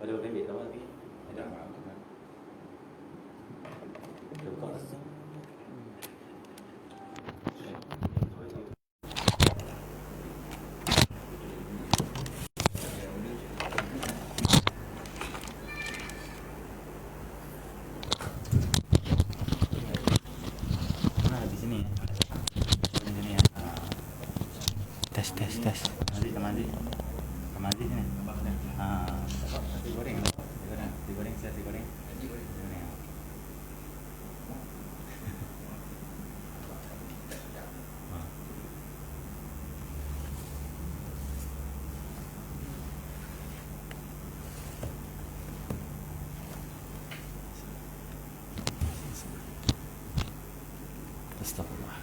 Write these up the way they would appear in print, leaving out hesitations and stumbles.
Ada orang ambil apa lagi? Ada apa? Nah, di sini ya. Di sini ya. Tes. Sama Adi sini. Nasi goreng. Nasi goreng. Astagfirullah.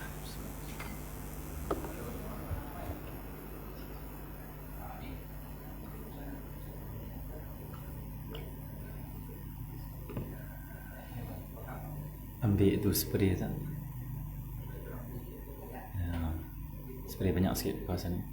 Ambil itu spray tak? Ya, spray banyak sikit kawasan ni.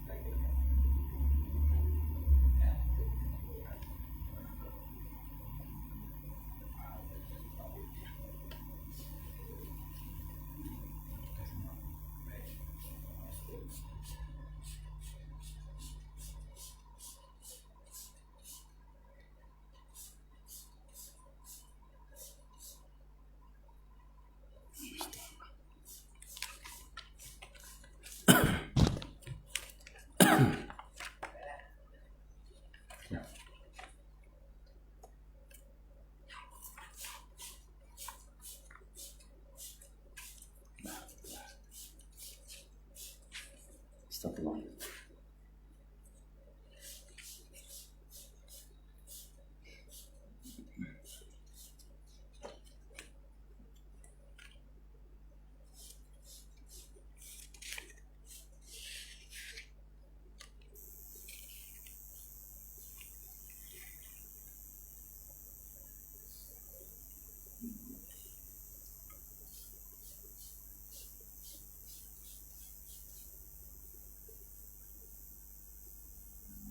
Astagfirullah.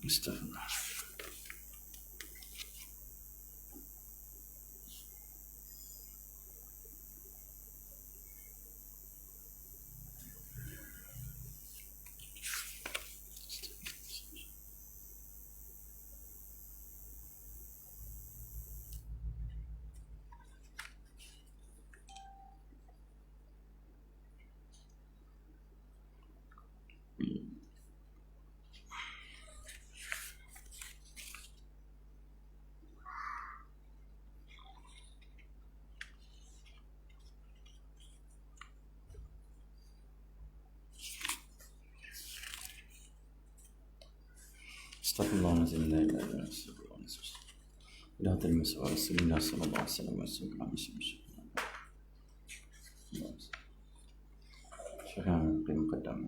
Astagfirullah. Astagfirullahaladzim. Ila terima kasih. Rasulullah sallallahu alaihi wasallam. Syukran qim qadam.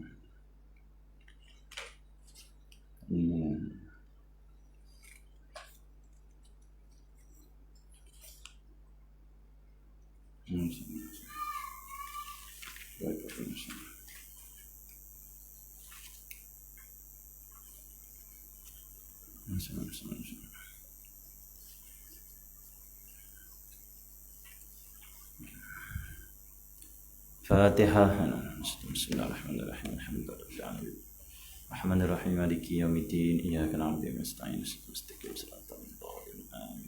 Fatihah. Bismillahirrahmanirrahim. Alhamdulillahirabbil alamin. Rahmanirrahim. Maliki yaumiddin. Iyyaka na'budu wa nasta'in. Ihdinas siratal mustaqim. Amin.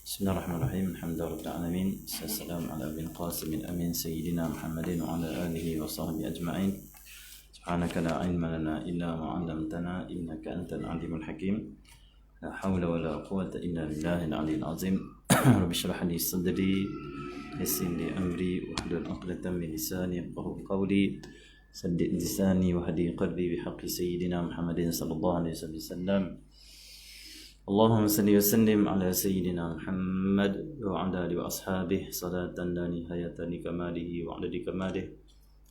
Bismillahirrahmanirrahim. Alhamdulillahirabbil alamin. Assalamu ala bin Qasim amin sayyidina Muhammadin wa ala alihi wa sahbihi ajma'in. Subhanaka la ilma lana illa ma 'allamtana innaka antal alimul hakim. La haula wa la quwwata illa billahil aliyyil azim. Rabbi shrah li sadri yassir li amri wahlul 'uqdatam min lisani yafqahu qawli. Saddid lisani wa hadi qalbi bihaqqi sayyidina Muhammadin sallallahu alaihi wasallam. Allahumma salli wa sallim ala sayyidina Muhammad wa ala alihi wa ashabihi salatan la nihayata li kamalihi wa adadi kamalihi.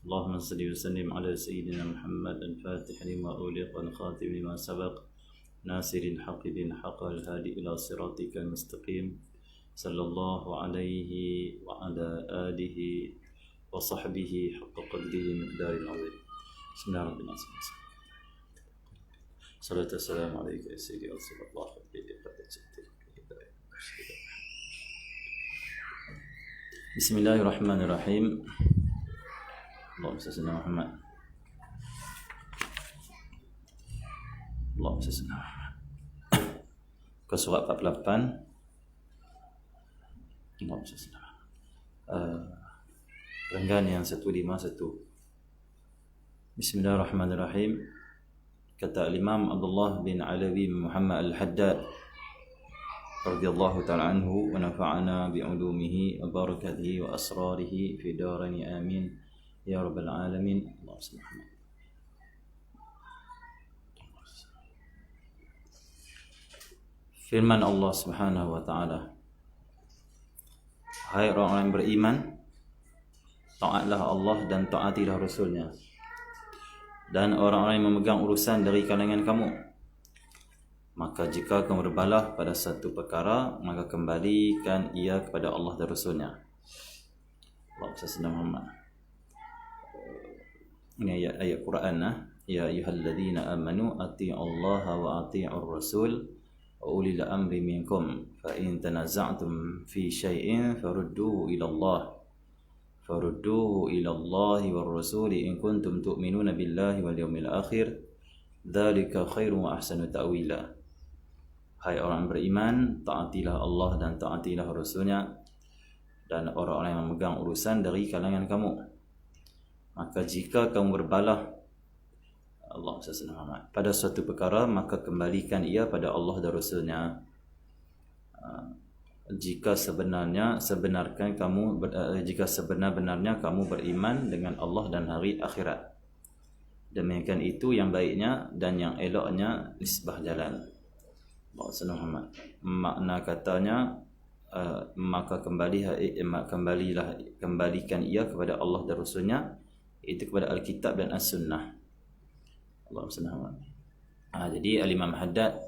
Allahumma salli wa sallim ala sayyidina Muhammad al-Fatih lima uliq wal khatim lima sabaq nasiril haqqi bil haqq al hadi ila siratikal mustaqim sallallahu alaihi wa ala alihi wa sahbihi haqqa qadrihi miqdaril azim. Bismillahirrahmanirrahim. Salatu wassalamu alayka ya sayyidi wa sallallahu alaihi wa sallam. Bismillahirrahmanirrahim. Allahumma salli ala Muhammad. Allahumma salli ala Muhammad. Ke surat 48. Allahumma salli ala Muhammad. Renggan yang 151. Bismillahirrahmanirrahim. Kata Imam Abdullah bin Alawi Muhammad Al-Haddad radhiyallahu ta'ala anhu wa nafa'ana bi'ulumihi wa barakatihi wa asrarihi fi darani amin ya rabbal alamin. Allahumma salli. Firman Allah Subhanahu wa taala, hai orang-orang yang beriman, taatlah Allah dan taatilah Rasulnya, dan orang-orang yang memegang urusan dari kalangan kamu. Maka jika kamu berbalah pada satu perkara, maka kembalikan ia kepada Allah dan Rasulnya. Allahumma salli ala Muhammad. Ini ayat Quran. Ya ayyuhalladzina amanu atti'ullaha wa atti'ur rasul wa ulil amri minkum fa in tanaza'tum fi syai'in farudduhu ila Allah war rasuli in kuntum tu'minuna billahi wal yawmil akhir dzalika khairu wa ahsanu ta'wila. Hai orang beriman, taatilah Allah dan taatilah Rasulnya, dan orang-orang yang memegang urusan dari kalangan kamu. Maka jika kamu berbalah pada suatu perkara, maka kembalikan ia pada Allah dan Rasulnya. Jika sebenar-benarnya kamu beriman dengan Allah dan hari akhirat. Demikian itu yang baiknya dan yang eloknya nisbah jalan. Makna katanya, maka kembalikan ia kepada Allah dan Rasulnya, itu kepada Alkitab dan As-Sunnah. Jadi Al-Imam Haddad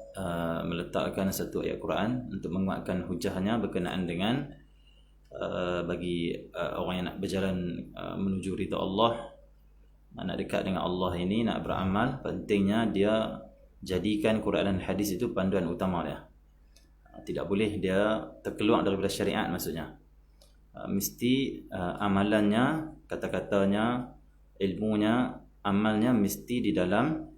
meletakkan satu ayat Quran untuk menguatkan hujahnya berkenaan dengan bagi orang yang nak berjalan menuju ridha Allah, nak dekat dengan Allah ini, nak beramal, pentingnya dia jadikan Quran dan hadis itu panduan utama dia. Tidak boleh dia terkeluar daripada syariat, maksudnya. Mesti amalannya, kata-katanya, ilmunya, amalnya mesti di dalam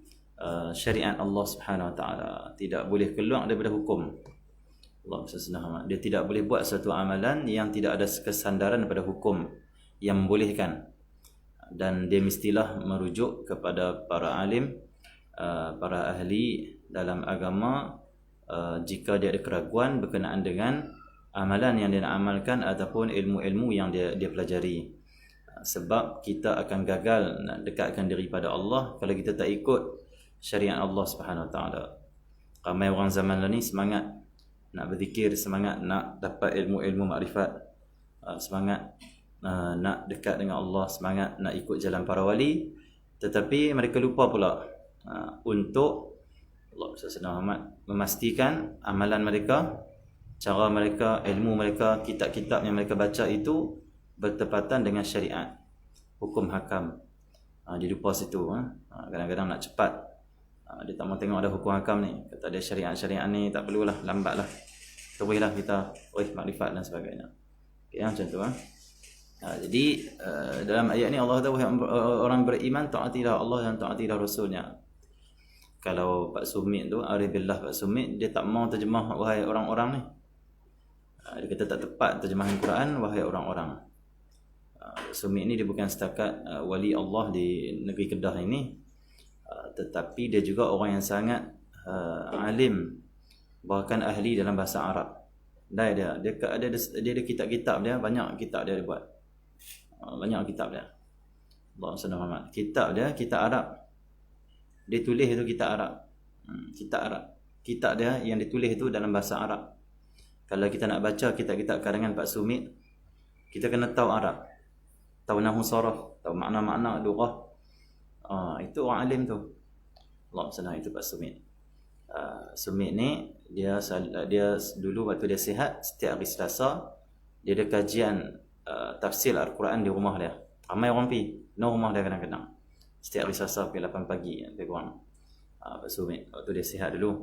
syariat Allah Subhanahu wa taala. Tidak boleh keluar daripada hukum. Allah Subhanahu. Dia tidak boleh buat satu amalan yang tidak ada kesandaran pada hukum yang membolehkan. Dan dia mestilah merujuk kepada para alim, para ahli dalam agama, jika dia ada keraguan berkenaan dengan amalan yang dia nak amalkan ataupun ilmu-ilmu yang dia pelajari. Sebab kita akan gagal nak dekatkan diri pada Allah kalau kita tak ikut syariat Allah Subhanahu Wa Taala. Ramai orang zaman ni semangat nak berzikir, semangat nak dapat ilmu-ilmu makrifat, semangat nak dekat dengan Allah, semangat nak ikut jalan para wali, tetapi mereka lupa pula untuk memastikan amalan mereka, cara mereka, ilmu mereka, kitab-kitab yang mereka baca itu bertepatan dengan syariat, hukum hakam. Dia lupa situ. Kadang-kadang nak cepat, dia tak mau tengok ada hukum hakam ni, kata dia syariat ni tak perlulah, lambatlah, teruslah kita makrifat dan sebagainya. Okay, macam tu. Jadi dalam ayat ni Allah tahu orang beriman taatilah Allah dan taatilah Rasulnya. Kalau Pak Sumit tu, Arif Billah Pak Sumit, dia tak mau terjemah wahai orang-orang ni. Dia kata tak tepat terjemahan Quran wahai orang-orang. Sumit ni dia bukan setakat wali Allah di negeri Kedah ini, tetapi dia juga orang yang sangat alim, bahkan ahli dalam bahasa Arab. Dia ada kitab-kitab dia, banyak kitab dia buat. Banyak kitab dia. Allah SWT. Kitab dia, kitab Arab. Dia tulis itu kitab Arab. Kitab Arab. Kitab dia yang ditulis itu dalam bahasa Arab. Kalau kita nak baca kitab-kitab karangan Pak Sumit, kita kena tahu Arab. Tahu nahwu saraf, tahu makna-makna lughah. Itu orang alim tu. Allah SWT, itu Pak Sumit. Sumit ni dia dulu waktu dia sihat, setiap hari Selasa dia ada kajian tafsir Al-Quran di rumah dia. Ramai orang pergi rumah dia kadang-kadang. Setiap hari Selasa pukul 8 pagi lebih kurang. Pak Sumit waktu dia sihat dulu.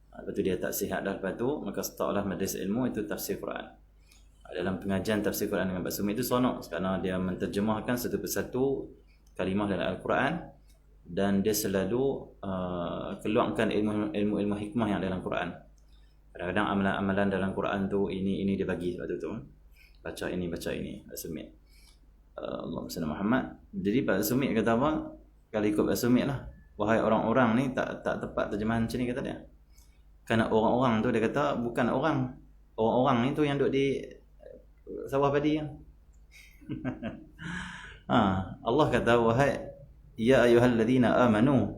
Lepas tu dia tak sihat dah, lepas tu maka startlah majlis ilmu itu tafsir Quran. dalam pengajian tafsir Quran dengan Pak Sumit itu seronok kerana dia menterjemahkan satu persatu kalimah dalam Al-Quran, dan dia selalu keluarkan ilmu hikmah yang dalam Quran. Kadang-kadang amalan-amalan dalam Quran tu ini dia bagi waktu tu. Baca ini Pak Sumit. Allahumma salli Muhammad. Jadi Pak Sumit kata apa? Kalau ikut Pak Sumit lah, wahai orang-orang ni tak tepat terjemahan macam ni kata dia. Kerana orang-orang tu dia kata bukan orang ni tu yang duduk di sawah padi kan. Allah kata wahai ya ayyuhalladzina amanu.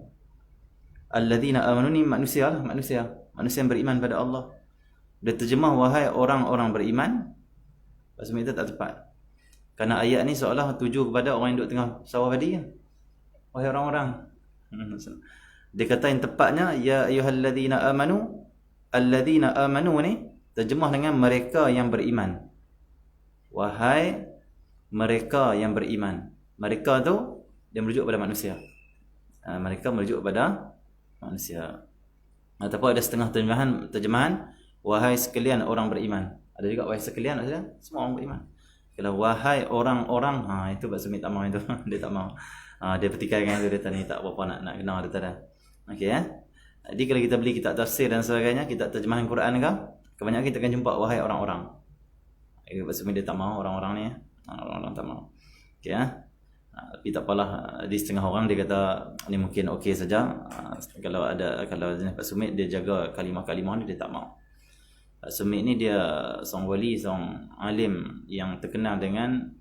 Alladzina amanu ni manusia yang beriman pada Allah. Dia terjemah wahai orang-orang beriman. Pasal itu tak tepat. Kerana ayat ni seolah tuju kepada orang yang duduk tengah sawah padi kan. Wahai orang-orang. Dia kata yang tepatnya ya ayyuhalladzina amanu. Alladzina amanu ni terjemah dengan mereka yang beriman. Wahai mereka yang beriman. Mereka tu dia merujuk pada manusia. Mereka merujuk pada manusia. Ataupun ada setengah terjemahan wahai sekalian orang beriman. Ada juga wahai sekalian maksudnya semua orang beriman. Kalau wahai orang-orang, itu Pak Sumit tak mahu itu. Dia tak mahu. Dia pertikaikan itu, dia tadi tak apa-apa nak kenal dia tadi. Okey ya. Jadi kalau kita beli kitab tafsir dan sebagainya, kitab terjemahan Quran ke, kebanyakan kita akan jumpa wahai orang-orang. Pak Sumit dia tak mahu orang-orang ni. Orang-orang tak mahu. Okey ya. Tapi tak apalah, di setengah orang dia kata ni mungkin okey saja. Kalau Pak Sumit dia jaga kalimah-kalimah ni dia tak mahu. Pak Sumit ni dia seorang wali, seorang alim yang terkenal dengan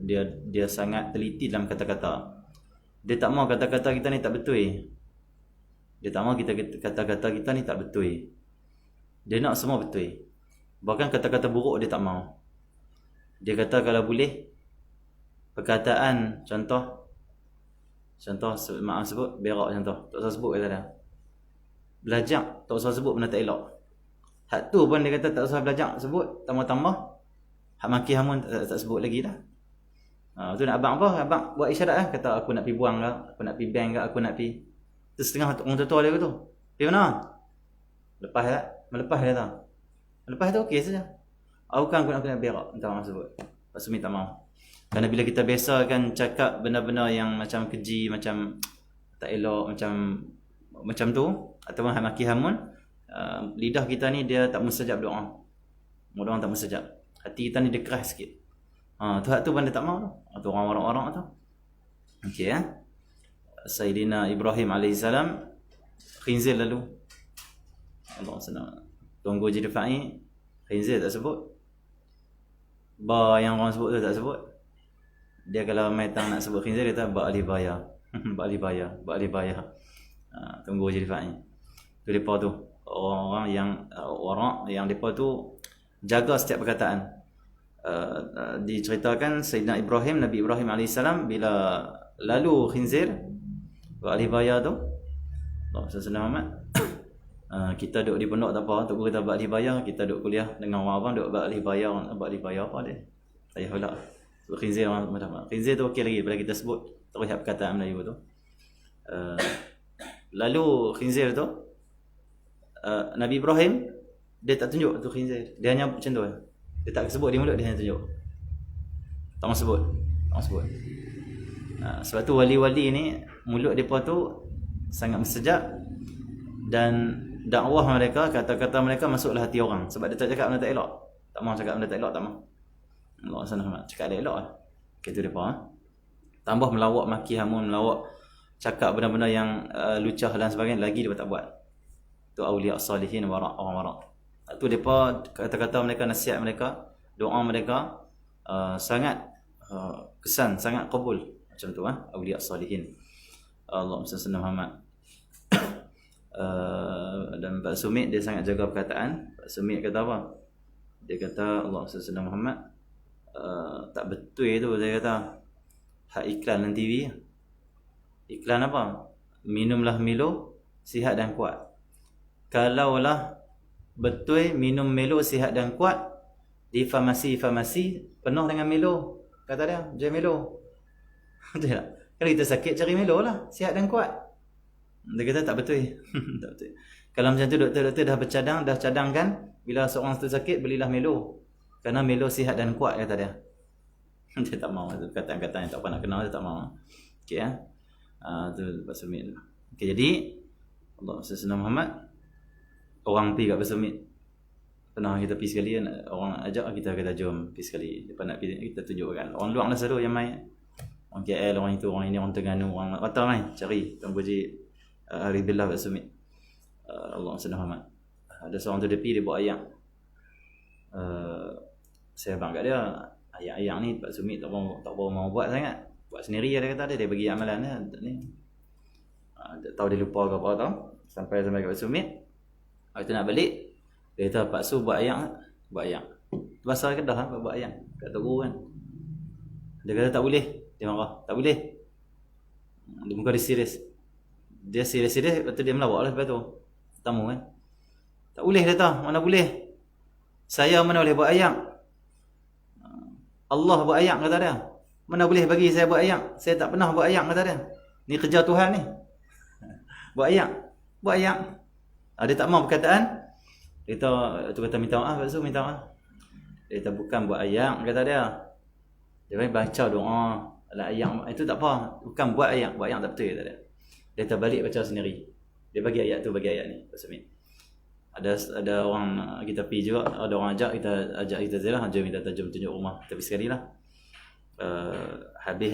dia sangat teliti dalam kata-kata. Dia tak mahu kata-kata kita ni tak betul. Dia tak mahu kata-kata kita ni tak betul. Dia nak semua betul. Bahkan kata-kata buruk dia tak mahu. Dia kata kalau boleh perkataan contoh maaf sebut berak contoh tak usah sebut kata dia. Belajar tak usah sebut benda tak elok. Hak tu pun dia kata tak usah belajar sebut, tambah-tambah hak maki hamun tak sebut lagi dah. Tu nak abang apa? Abang buat isyarat kata aku nak pergi buang ke, aku nak pergi bank ke, aku nak pergi. Tu setengah orang tua dia tu. Pergi mana? Lepas tak? Melepas dia tak? Lepas tu okey saja. Bukan aku nak berak, entah maaf sebut. Pak Sumit tak mahu. Kerana bila kita biasakan cakap benda-benda yang macam keji, macam tak elok, macam tu, ataupun maki hamun, lidah kita ni dia tak mustajab doa. Mudah orang tak mustajab. Hati kita ni dia keras sikit. Tu hak tu pun dia tak mahu tu. Tu orang-orang tu. Okey ya. Sayyidina Ibrahim alaihissalam khinzir lalu. Allah SWT. Tunggu je Rifai, khinzir tak sebut. Yang orang sebut tu tak sebut. Dia kalau maitang nak sebut khinzir, dia kata ba'alibaya. Ba'alibaya. Tunggu je Rifai. Tu mereka tu. Orang yang mereka tu jaga setiap perkataan. Diceritakan Sayyidina Ibrahim, Nabi Ibrahim AS bila lalu khinzir ba'alibaya tu, Allah SWT, kita duduk di pondok tak apa, Tok Guru kata ba'alibaya, kita duduk kuliah dengan orang duduk ba'alibaya apa dia? Saya pula. Sebut khinzir macam khinzir tu okey lagi bila kita sebut terus perkataan Melayu tu. Lalu khinzir tu Nabi Ibrahim dia tak tunjuk tu khinzir. Dia hanya macam tu. Dia tak sebut di mulut, dia hanya tunjuk. Tak mahu sebut. Sebab tu wali-wali ni mulut depa tu sangat mustajab, dan dakwah mereka, kata-kata mereka masuklah hati orang. Sebab dia tak cakap benda tak elok. Tak mahu cakap benda tak elok, tak mahu. Allah SWT cakap dia elok lah. Itu depa. Tambah melawak maki hamun, melawak cakap benda-benda yang lucah dan sebagainya, lagi dia tak buat. Tu awliya salihin wara' orang wara'. Tu depa kata-kata mereka, nasihat mereka, doa mereka sangat kesan, sangat kabul. Macam tu awliya salihin. Allahumma salli ala Muhammad. Dan Pak Sumit dia sangat jaga perkataan. Pak Sumit kata apa? Dia kata Allahumma salli ala Muhammad. Tak betul tu saya kata. Hak iklan dalam TV. Iklan apa? Minumlah Milo, sihat dan kuat. Kalaulah betul minum Milo sihat dan kuat, di farmasi penuh dengan Milo, kata dia, jual Milo. Betul tak? Kalau kita sakit cari Milo lah, sihat dan kuat. Dia kata tak betul. Tak betul. Kalau macam tu doktor dah bercadang, dah cadangkan bila seorang tu sakit belilah Milo. Kerana Melo sihat dan kuat, kata dia. Dia tak mahu. Kata-kata yang tak pernah kenal, dia tak mahu. Okey ya. Tu Pak Sumit. Okey, jadi Allah Sayyidina Muhammad orang pergi kat Pak Sumit. Pernah kita pergi sekali, orang ajak kita kata jom pergi sekali. Lepas nak pergi, kita tunjukkan. Orang luar lah selalu yang main. Orang KL, orang itu, orang ini, orang Terengganu, orang Batam main. Cari Tuan Puji Ribillah Pak Sumit. Allah Sayyidina Muhammad. Ada seorang tu dia pergi, dia buat ayam. Saya abang kat dia, ayam ni Pak Sumit tak mau buat sangat. Buat sendiri dia kata dia bagi amalan dia ni. Tak tahu dia lupa ke apa tahu. Sampai kat Pak Sumit. Kita nak balik. Dia kata Pak Su buat ayam. Bahasa Kedah buat ayam. Kat Togo kan. Dia kata tak boleh. Dia marah. Tak boleh. Dia muka dia serius. Dia serius-serius, lepas tu dia melawak lah lepas tu. Tamu kan. Tak boleh dia kata. Mana boleh. Saya mana boleh buat ayam. Allah buat ayam kata dia. Mana boleh bagi saya buat ayam. Saya tak pernah buat ayam kata dia. Ni kerja Tuhan ni. Buat ayam. Dia tak mahu perkataan. Dia kata minta maaf Pak Su, minta maaf. Dia kata bukan buat ayam kata dia. Dia baca doa ala ayam. Itu tak apa. Bukan buat ayam tak betul kata dia. Dia kata balik baca sendiri. Dia bagi ayat tu, bagi ayat ni Pak Sumit. Ada orang kita pergi juga, ada orang ajak kita jelah, jom kita tunjuk rumah. Tapi sekali lah. Habis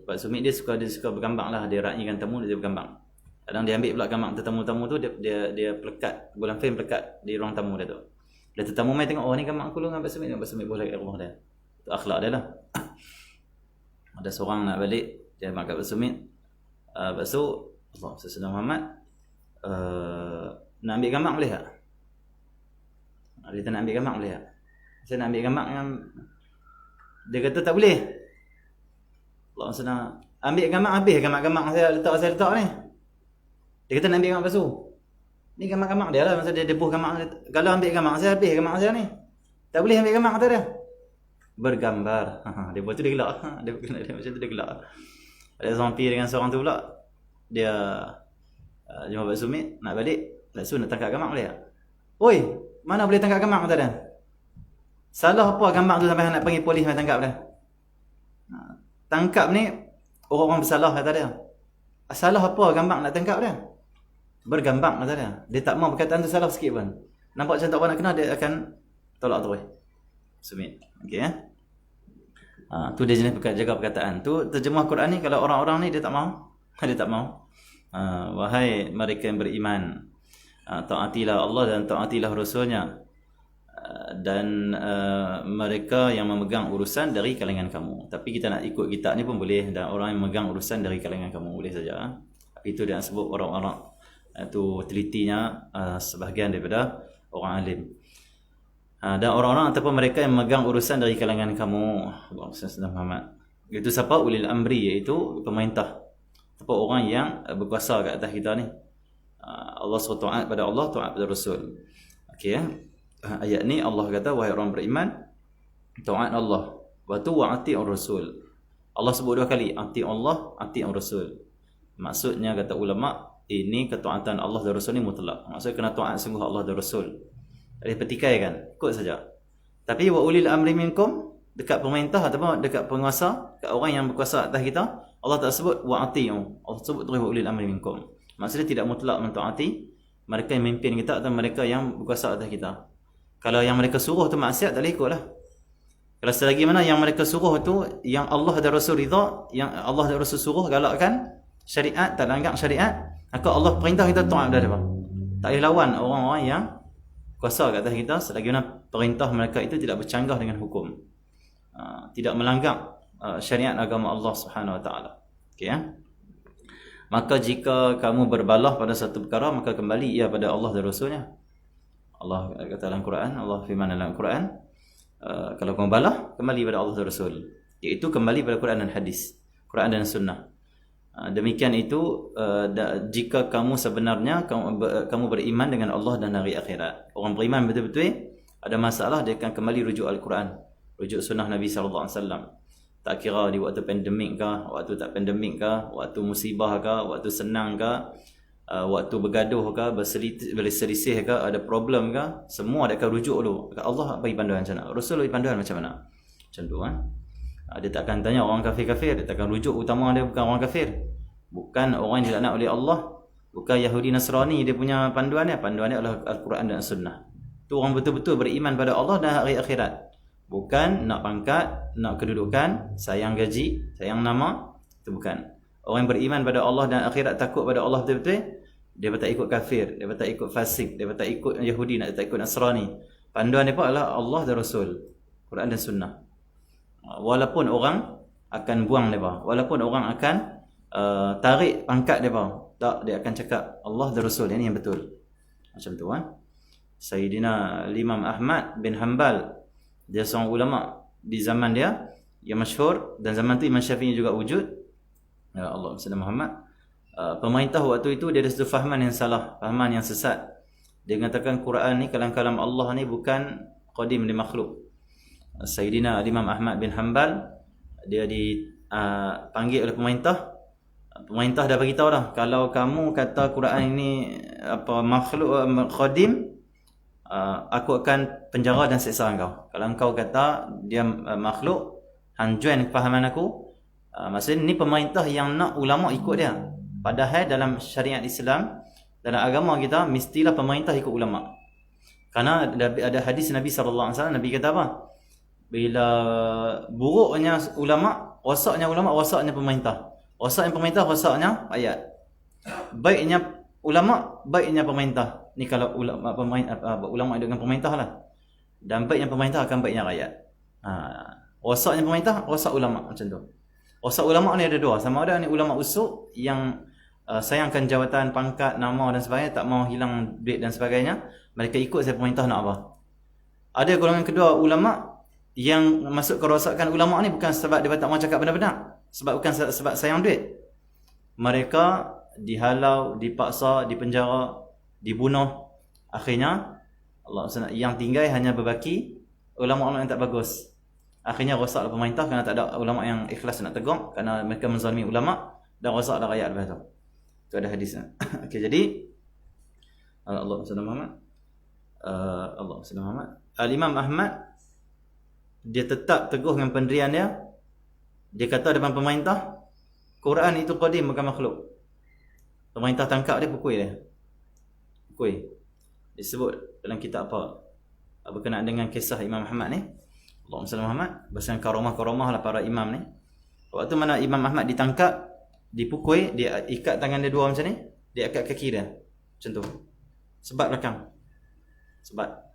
Pak Sumit dia suka bergambang lah. Dia raihkan tamu, dia bergambang. Kadang dia ambil pula gambar tetamu-tamu tu, dia pelekat, bolan frame pelekat di ruang tamu dia tu. Dia tetamu mai tengok, oh ni gambar aku lu dengan Pak Sumit boleh kat rumah dia. Itu akhlak dia lah. Ada seorang nak balik, dia mak kat Pak Sumit. Lepas tu Allah Sayyidina Muhammad nak ambil gambar boleh tak? Dia tak nak ambil gambar boleh tak? Saya nak ambil gambar dengan dia kata tak boleh. Allah Sayyidina ambil gambar habis gambar saya letak ni. Dia kata nak ambil gambar palsu. Ni gambar-gambar dia lah. Masa dia debuh gambar. Kalau ambil gambar saya, habis gambar saya ni. Tak boleh ambil gambar kata dia. Bergambar. Dia buat tu dia gelak. Dia macam tu dia gelak. Ada seorang pergi dengan seorang tu pula. Dia jumpa Pak Sumit. Nak balik. Pak Su nak tangkap gambar boleh tak? Oi, mana boleh tangkap gambar kata dia. Salah apa gambar tu sampai nak panggil polis nak tangkap dia. Tangkap ni orang-orang bersalah kata dia. Salah apa gambar nak tangkap dia? Bergambar kata dia. Dia tak mahu perkataan tu salah sikit pun. Nampak macam tak apa nak kena, dia akan tolak terus. Sumit. Okey ya. Tu dia jenis jaga perkataan. Tu terjemah Quran ni kalau orang-orang ni dia tak mahu. Dia tak mahu. Wahai mereka yang beriman, taatilah Allah dan taatilah Rasulnya, dan mereka yang memegang urusan dari kalangan kamu. Tapi kita nak ikut kitab ni pun boleh, dan orang yang memegang urusan dari kalangan kamu boleh saja. Tapi itu dia nak sebut orang-orang itu telitinya sebahagian daripada orang alim. Dan orang-orang ataupun mereka yang memegang urusan dari kalangan kamu. Allah Sayyidina Muhammad. Itu siapa? Ulil amri, iaitu pemerintah. Ataupun orang yang berkuasa kat atas kita ni. Allah suruh taat pada Allah, taat pada Rasul. Okey ya. Ayat ni Allah kata, wahai orang beriman, taat Allah. Wa tu wa ati'ur Rasul. Allah sebut dua kali, ati' Allah, ati'ur Rasul. Maksudnya kata ulama, ini ketaatan Allah dan Rasul ni mutlak. Maksudnya kena taat sungguh Allah dan Rasul. Jadi petikai kan, ikut saja. Tapi wa ulil amri minkum, dekat pemerintah ataupun dekat penguasa, dekat orang yang berkuasa atas kita, Allah tak sebut wa ati'u. Allah sebut terus wa ulil amri minkum. Maksudnya tidak mutlak mentaati mereka yang memimpin kita atau mereka yang berkuasa atas kita. Kalau yang mereka suruh tu maksiat, tak boleh ikutlah. Kalau selagi mana yang mereka suruh tu yang Allah dan Rasul ridha, yang Allah dan Rasul suruh galakkan syariat, tak langgar syariat, maka Allah perintah kita taat pada dia. Tak boleh lawan orang-orang yang kuasa kat atas kita selagi mana perintah mereka itu tidak bercanggah dengan hukum. Tidak melanggar syariat agama Allah Subhanahu Wa Taala. Okey ya. Maka jika kamu berbalah pada satu perkara, maka kembali ia pada Allah dan Rasulnya. Allah kata dalam Quran, Allah firman dalam Quran, kalau kamu balah, kembali pada Allah dan Rasul. Iaitu kembali pada Quran dan hadis, Quran dan sunnah. Demikian itu jika kamu sebenarnya kamu beriman dengan Allah dan hari akhirat. Orang beriman betul-betul ada masalah, dia akan kembali rujuk Al-Quran, rujuk sunnah Nabi sallallahu alaihi wasallam. Tak kira di waktu pandemik ke, waktu tak pandemik ke, waktu musibah ke, waktu senang ke, waktu bergaduh ke, berselisih ke, ada problem ke, semua dia akan rujuk dulu. Allah bagi panduan macam mana, Rasul bagi panduan macam mana. Macam tu kan. Dia takkan tanya orang kafir-kafir, dia takkan rujuk utama dia bukan orang kafir. Bukan orang yang dilaknat oleh Allah, bukan Yahudi Nasrani dia punya panduan dia. Panduan dia adalah Al-Quran dan As-Sunnah. Tu orang betul-betul beriman pada Allah dan hari akhirat. Bukan nak pangkat, nak kedudukan, sayang gaji, sayang nama. Itu bukan. Orang yang beriman pada Allah dan akhirat, takut pada Allah betul-betul, dia tak ikut kafir, dia tak ikut fasik, dia tak ikut Yahudi, dia tak ikut Nasrani. Panduan dia adalah Allah dan Rasul, Quran dan Sunnah. Walaupun orang akan buang mereka, walaupun orang akan tarik pangkat mereka, tak, dia akan cakap Allah dan Rasul, ini yang betul. Macam tu kan. Sayyidina Imam Ahmad bin Hanbal, dia seorang ulama di zaman dia yang masyhur, dan zaman tu Imam Syafi'i juga wujud. Ya Allah Sayyidina Muhammad. Pemerintah waktu itu dia ada satu fahaman yang salah, fahaman yang sesat. Dia mengatakan Quran ni, kalam-kalam Allah ni bukan qadim, dia makhluk. Sayyidina Imam Ahmad bin Hanbal, dia dipanggil oleh pemerintah. Pemerintah dah beritahu dah, kalau kamu kata Quran ini makhluk, qadim, aku akan penjara dan seksa engkau. Kalau engkau kata dia makhluk, hang join kefahaman aku. Maksudnya ni pemerintah yang nak ulama ikut dia. Padahal dalam syariat Islam, dalam agama kita, mestilah pemerintah ikut ulama. Karena ada hadis Nabi SAW, Nabi kata apa? Bila buruknya ulama, rosaknya pemerintah. Rosaknya pemerintah, rosaknya ayat. Baiknya ulama, baiknya pemerintah. Ni kalau ulama dengan pemerintah lah. Dan baiknya pemerintah akan baiknya rakyat. Rosaknya pemerintah, rosak ulama, macam tu. Rosak ulama ni ada dua. Sama ada ni ulama usuk yang sayangkan jawatan, pangkat, nama dan sebagainya, tak mau hilang duit dan sebagainya. Mereka ikut saya pemerintah nak apa. Ada golongan kedua ulama yang masuk kerosakan ulama ni bukan sebab dia tak mau cakap benar-benar, bukan sebab sayang duit. Mereka dihalau, dipaksa, dipenjara, dibunuh. Akhirnya Allah yang tinggal hanya berbaki ulama-ulama yang tak bagus. Akhirnya rosaklah pemerintah kerana tak ada ulama yang ikhlas nak tegur, kerana mereka menzalimi ulama, dan rosaklah rakyat lepas tu. Itu ada hadisnya. Okey, jadi Allah Muhammad, Imam Ahmad, dia tetap teguh dengan pendirian dia. Dia kata depan pemerintah, Quran itu qadim, bukan makhluk. Pemerintah tangkap dia, pukul dia. Pukul. Disebut dalam kitab apa berkenaan dengan kisah Imam Ahmad ni. Allahumma Muhammad, bahasa karamah-karamah lah para imam ni. Waktu mana Imam Ahmad ditangkap, dipukul, dia ikat tangan dia dua macam ni, dia ikat kaki dia macam tu, sebat belakang, sebat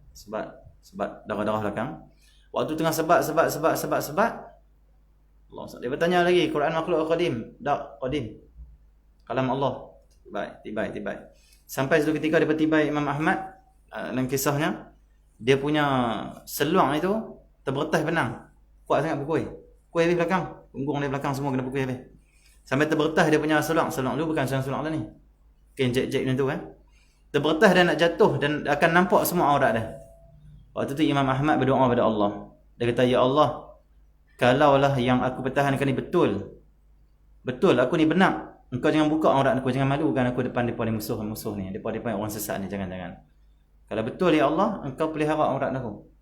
darah-darah belakang. Waktu tengah sebat, Allah, dia bertanya lagi, Quran makhluk qadim? Tak, qadim, kalam Allah. Tibai. Sampai satu ketika dia bertibai Imam Ahmad, dalam kisahnya, dia punya seluang itu terbertas benang, kuat sangat pukul habis belakang, punggung dia belakang semua kena pukul habis. Sampai terbertas dia punya seluang dulu, bukan seluang lah ni, kain jek-jek macam tu kan. Terbertas dan nak jatuh, dan akan nampak semua aurat dia. Waktu tu Imam Ahmad berdoa pada Allah. Dia kata, ya Allah, kalaulah yang aku pertahankan ni betul aku ni benar, engkau jangan buka aurat aku, jangan malukan aku depan depan musuh ni, depan orang sesat ni, jangan. Kalau betul ya Allah, engkau pelihara aurat aku.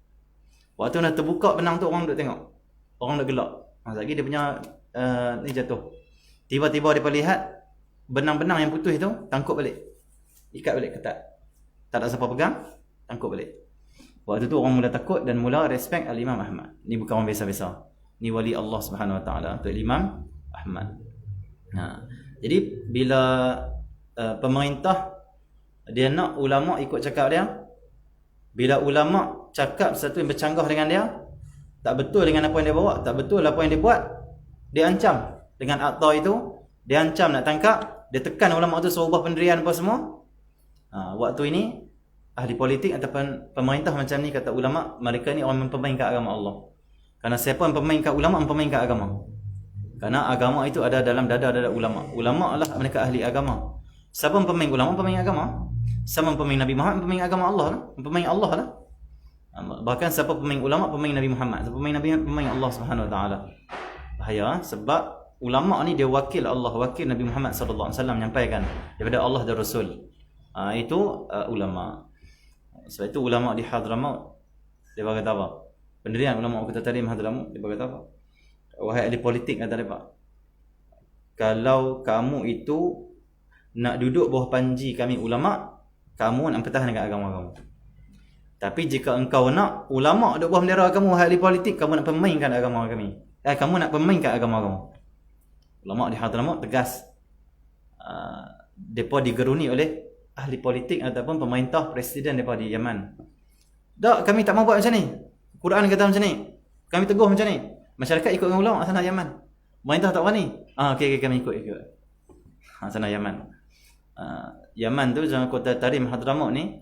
Waktu nak terbuka benang tu, orang duk tengok, orang duk gelak. Lagi dia punya ni jatuh. Tiba-tiba dia lihat benang-benang yang putus tu, tangkup balik, ikat balik ketat. Tak ada siapa pegang, tangkup balik. Waktu tu orang mula takut dan mula respect Al-Imam Ahmad. Ni bukan orang biasa-biasa, ni wali Allah Subhanahu Wa Taala, tu Imam Ahmad. Jadi bila pemerintah dia nak ulama ikut cakap dia, bila ulama cakap sesuatu yang bercanggah dengan dia, tak betul dengan apa yang dia bawa, tak betul apa yang dia buat, dia ancam dengan akta itu, dia ancam nak tangkap, dia tekan ulama tu suruh ubah pendirian apa semua. Waktu ini ahli politik ataupun pemerintah macam ni, kata ulama, mereka ni orang mempermainkan agama Allah. Kerana siapa yang mempermainkan ulama, mempermainkan agama. Kerana agama itu ada dalam dada ulama. Ulama lah mereka ahli agama. Siapa mempermain ulama, mempermain agama. Siapa mempermain Nabi Muhammad, mempermain agama Allah lah, mempermain Allah lah. Bahkan siapa pemain ulama, pemain Nabi Muhammad. Siapa pemain Nabi, pemain Allah Subhanahu Wa Taala. Bahaya, sebab ulama ni dia wakil Allah, wakil Nabi Muhammad sallallahu alaihi wasallam menyampaikan daripada Allah dan Rasul. Itu ulama. Sebab itu ulama di Hadramaut dia berkata apa? Pendirian ulama Kota Tarim Hadramaut dia berkata apa? Wahai ahli politik, kata dia, kalau kamu itu nak duduk bawah panji kami ulama, kamu nak pertahankan agama kamu. Tapi jika engkau nak ulama duduk bawah bendera kamu, wahai ahli politik, kamu nak permainkan agama kami. Kamu nak permainkan agama kamu. Ulama di Hadramaut tegas. Mereka digeruni oleh ahli politik ataupun pemerintah presiden mereka di Yaman. Tak, kami tak mahu buat macam ni. Quran kata macam ni. Kami teguh macam ni. Masyarakat ikut dengan ulama sana Yaman. Pemerintah tak berani. Okey, kami ikut. Sana Yaman. Yaman tu dalam Kota Tarim Hadramaut ni,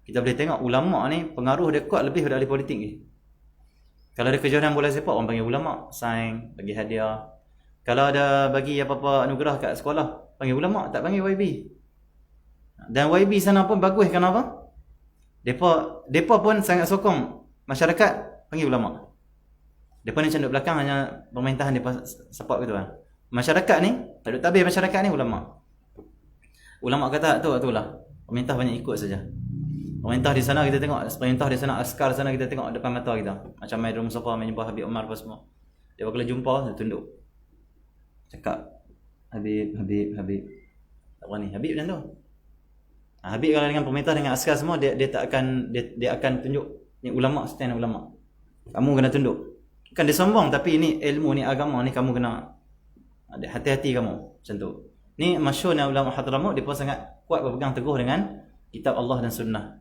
kita boleh tengok ulama ni pengaruh dia kuat lebih daripada ahli politik ni. Kalau ada kejohanan bola sepak, orang panggil ulama, sign, bagi hadiah. Kalau ada bagi apa-apa anugerah kat sekolah, panggil ulama, tak panggil YB. Dan YB sana pun bagus, kenapa? Depa pun sangat sokong masyarakat panggil ulama. Depa ni macam duduk belakang, hanya pemerintahan depa support gitu kan. Masyarakat ni, tak duduk tabir masyarakat ni ulama. Ulama kata itulah. Pemerintah banyak ikut saja. Pemerintah di sana kita tengok, pemerintah di sana, askar sana kita tengok depan mata kita. Macam Maidul Mustafa, menyembah Habib Omar apa semua. Dia kalau jumpa, dia tunduk. Cakap, Habib. Tak berani. Habib macam tu. Habib kalau dengan pemerintah, dengan askar semua, dia tak akan, dia akan tunjuk, ni ulama, stand ulama. Kamu kena tunduk. Bukan dia sombong, tapi ini ilmu, ni agama, ni kamu kena hati-hati kamu. Macam tu. Ni masyhurnya ulama Hadramaut, dia pun sangat kuat berpegang teguh dengan kitab Allah dan sunnah.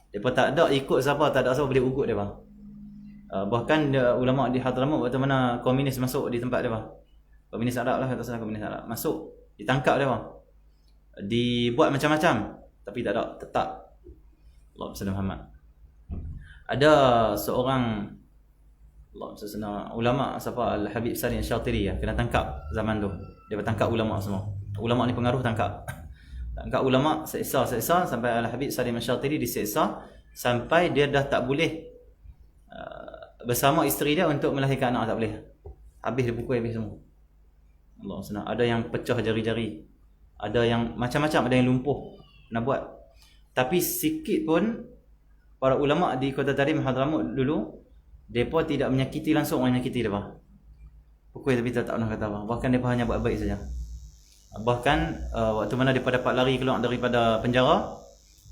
Dia pun tak ada ikut siapa, tak ada siapa boleh ugut dia. Bahkan ulama di Hadramaut, waktu mana komunis masuk di tempat dia. Komunis Arab lah, kata salah, komunis Arab. Masuk, ditangkap dia. Dibuat macam-macam, tapi tak ada, tetap Allah SWT Muhammad. Ada seorang ulama, siapa, Al-Habib Salim Syatiri, kena tangkap zaman tu. Dia bertangkap ulama semua. Ulama ni pengaruh, tangkap ulama, seksa sampai Al-Habib Salim Syatiri diseksa sampai dia dah tak boleh bersama isteri dia untuk melahirkan anak, tak boleh. Habis dia pukul habis semua. Allah SWT. Ada yang pecah jari-jari, ada yang macam-macam, ada yang lumpuh nak buat. Tapi sikit pun para ulama di Kota Tarim Hadramaut dulu, mereka tidak menyakiti langsung orang menyakiti mereka. Pukul tapi tak pernah kata apa. Bahkan mereka hanya buat baik saja. Bahkan waktu mana mereka dapat lari keluar daripada penjara,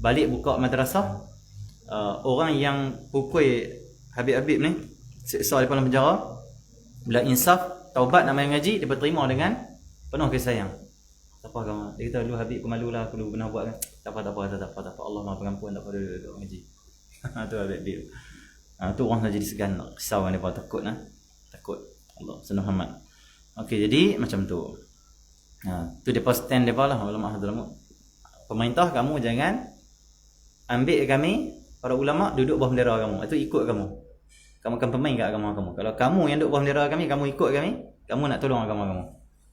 balik buka madrasah, orang yang pukul Habib-Habib ni, seksa di dalam penjara, bila insaf, taubat nak main ngaji, dia berterima dengan penuh kasih sayang. Tak apa kamu. Dia kata, dulu Habib pemalulah, aku dulu pernah buat kan. Tak apa. Allah Maha Pengampun, tak apa duduk ngaji. Tu Habib. Tu orang dah jadi segan, risau kan mereka, takut Allah SWT Muhammad. Okey, jadi macam tu. Tu depa stand depa lah, ulama Hadramaut. Pemerintah, kamu jangan ambil kami para ulama duduk bawah bendera kamu. Itu ikut kamu. Kamu akan pemain kat agama kamu. Kalau kamu yang duduk bawah bendera kami, kamu ikut kami, kamu nak tolong agama kamu.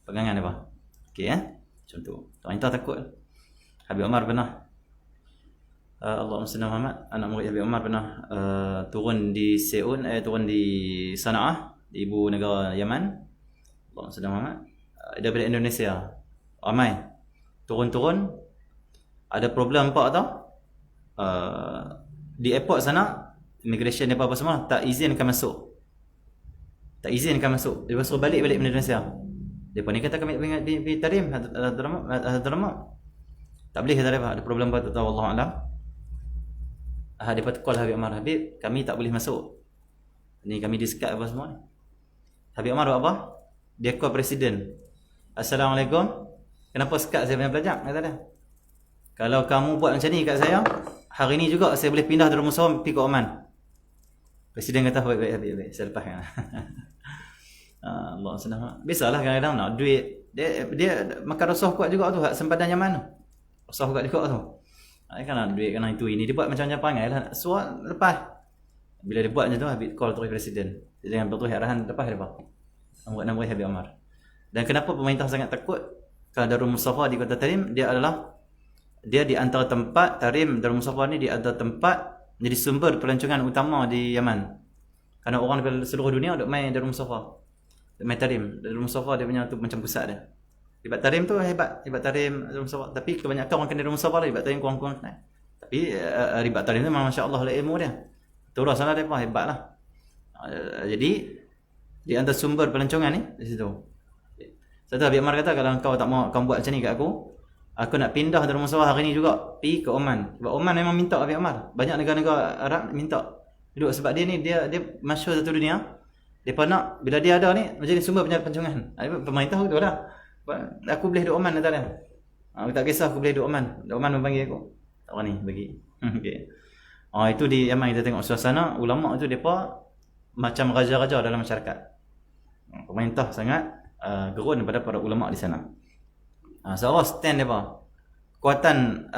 Pegangan depa. Okey macam tu. Pemerintah takut. Habib Omar pernah Allahumma salli Muhammad, anak murid Habib Omar pernah turun di Seun, turun di Sana'a, di ibu negara Yaman. Allahumma salli Muhammad. Daripada Indonesia. Ramai. Turun-turun, ada problem apa tau? Di airport sana, immigration dia apa semua tak izinkan masuk. Dia suruh balik Indonesia. Depa ni kata kami di Tarim Hadramaut. Tak boleh kata depa, ada problem apa tak tahu, Allah alam. Depa call Habib Omar, Habib, kami tak boleh masuk. Ni kami disekat apa semua. Habib Omar buat apa? Dia call presiden. Assalamualaikum. Kenapa sekat saya punya pelajar? Kata dia. Kalau kamu buat macam ni kat saya, hari ni juga saya boleh pindah dari Musawam pergi ke Oman. Presiden kata baik, saya lepaskan. Allah SWT. Biasalah kadang-kadang nak duit. Dia makan rasuah kuat juga tu, hak sempadan Yaman tu. Rasuah kuat juga tu. Kan nak duit, kan itu ini. Dia buat macam-macam pangai lah. Suat lepas. Bila dia buat macam tu, Habib call terus presiden. Dia jangan bertuah arahan, lepas dia lepas. Nombor Habib Omar. Dan kenapa pemerintah sangat takut? Kalau Darul Mustafa di Kota Tarim, dia di antara tempat Tarim, Darul Mustafa ni di antara tempat jadi sumber pelancongan utama di Yaman. Kerana orang dari seluruh dunia duk main Darul Mustafa. main tarim. Darul Mustafa dia punya tu macam pusat dia. Hebat tarim tu hebat tarim Darul Mustafa. Tapi kebanyakan orang kena Darul Mustafa lah, hebat tarim kurang-kurang kenal. Tapi ribat tarim tu memang masya-Allah lah ilmu dia. Terus sana depa hebatlah. Jadi di antara sumber pelancongan ni di situ. Satu Habib Omar kata, kalau kau tak mau kau buat macam ni kat aku nak pindah Darul Mustafa hari ni juga pergi ke Oman. Sebab Oman memang minta Habib Omar. Banyak negara-negara Arab minta duduk sebab dia ni dia masyhur satu dunia. Depa nak bila dia ada ni menjadi sumber pelancongan. Pemerintah betul lah. Aku boleh duduk Oman kata dia. Aku tak kisah aku boleh duduk Oman. Oman memanggil aku. Tak berani bagi. Okey. Itu di Yaman kita tengok suasana ulama tu depa macam raja-raja dalam masyarakat. Pemerintah sangat gerun kepada para ulama di sana. Seorang stand depa. Kuatan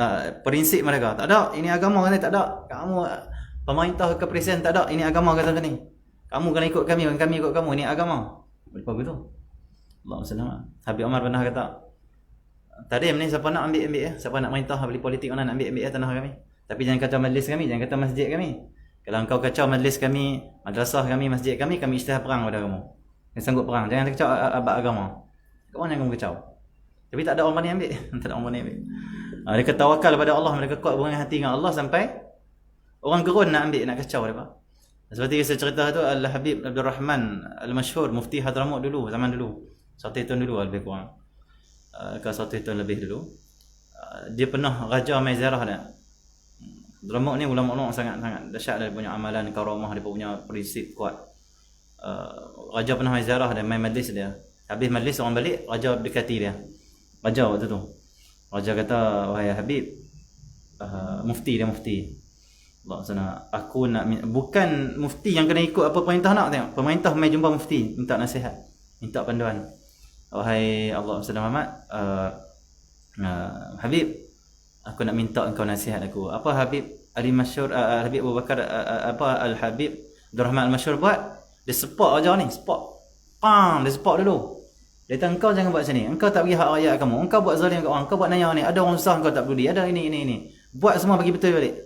prinsip mereka. Tak ada, ini agama kata tak ada. Kamu pemerintah ke presiden tak ada, ini agama kata ni. Kamu kena ikut kami ikut kamu, ini agama. Depa begitu. Allahu subhanahu. Habib Omar pernah kata, tarim ni siapa nak ambil ya. Siapa nak merintah beli politik mana nak ambil tanah kami. Tapi jangan kacau majlis kami, jangan kacau masjid kami. Kalau engkau kacau majlis kami, madrasah kami, masjid kami isytihar perang pada kamu. Yang sanggup perang, jangan kacau abad agama. Kau jangan kamu kacau. Tapi tak ada orang berani ambil, tak ada orang berani ambil. Mereka tawakal pada Allah, mereka kuat hubungan hati dengan Allah sampai orang gerun nak ambil, nak kacau depa. Seperti saya cerita tu, Al-Habib Abdul Rahman Al-Masyhur, mufti Hadramaut dulu, zaman dulu. 1 tahun dulu lebih kurang. Ke 1 tahun lebih dulu. Dia pernah raja mai ziarah dia. Hadramaut ni ulama-ulama sangat-sangat dahsyat, dia punya amalan karamah, dia punya prinsip kuat. Raja pernah mai ziarah dia, mai majlis dia. Habis majlis orang balik, raja dekati dia. Raja waktu tu. Raja kata, wahai Habib, mufti dia mufti. Allah sana, aku nak bukan mufti yang kena ikut apa perintah nak tengok. Pemerintah mai jumpa mufti, minta nasihat, minta panduan. Wahai Allah Subhanahu Muhammad, Habib, aku nak minta engkau nasihat aku. Apa Habib Ali Masyhur, Habib Abu Bakar, Al-Habib Abdul Rahman Al-Masyhur buat? Dia support raja ni, support. Dia support dulu. Dia kata, engkau jangan buat macam ni. Engkau tak bagi hak rakyat kamu. Engkau buat zalim kat orang. Engkau buat naya ni. Ada orang susah engkau tak peduli. Ada ini. Buat semua bagi betul balik.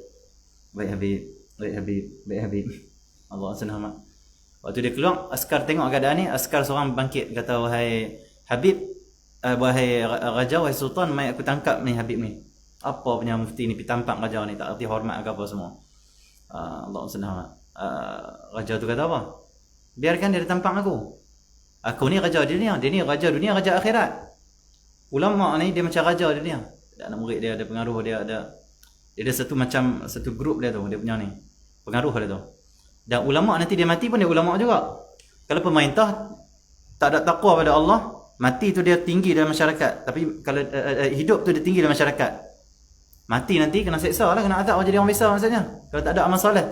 Baik Habib. Allah Subhanahu. Waktu dia keluar, askar tengok keadaan ni, askar seorang bangkit kata, wahai Habib, wahai raja, wahai sultan, mai aku tangkap ni Habib ni. Apa punya mufti ni pergi tampak raja ni, tak erti hormat ke apa semua. Allah Subhanahu. Raja tu kata apa? Biarkan dia tampang aku. Aku ni raja dunia, dia ni raja dunia, raja akhirat. Ulama ni dia macam raja dunia. Anak murid dia ada pengaruh, dia ada satu grup dia tu, dia punya ni. Pengaruh dia tu. Dan ulama nanti dia mati pun dia ulama juga. Kalau pemerintah tak ada takwa pada Allah, mati tu dia tinggi dalam masyarakat. Tapi kalau hidup tu dia tinggi dalam masyarakat. Mati nanti kena seksa lah, kena azab jadi orang biasa maksudnya. Kalau tak ada amal soleh.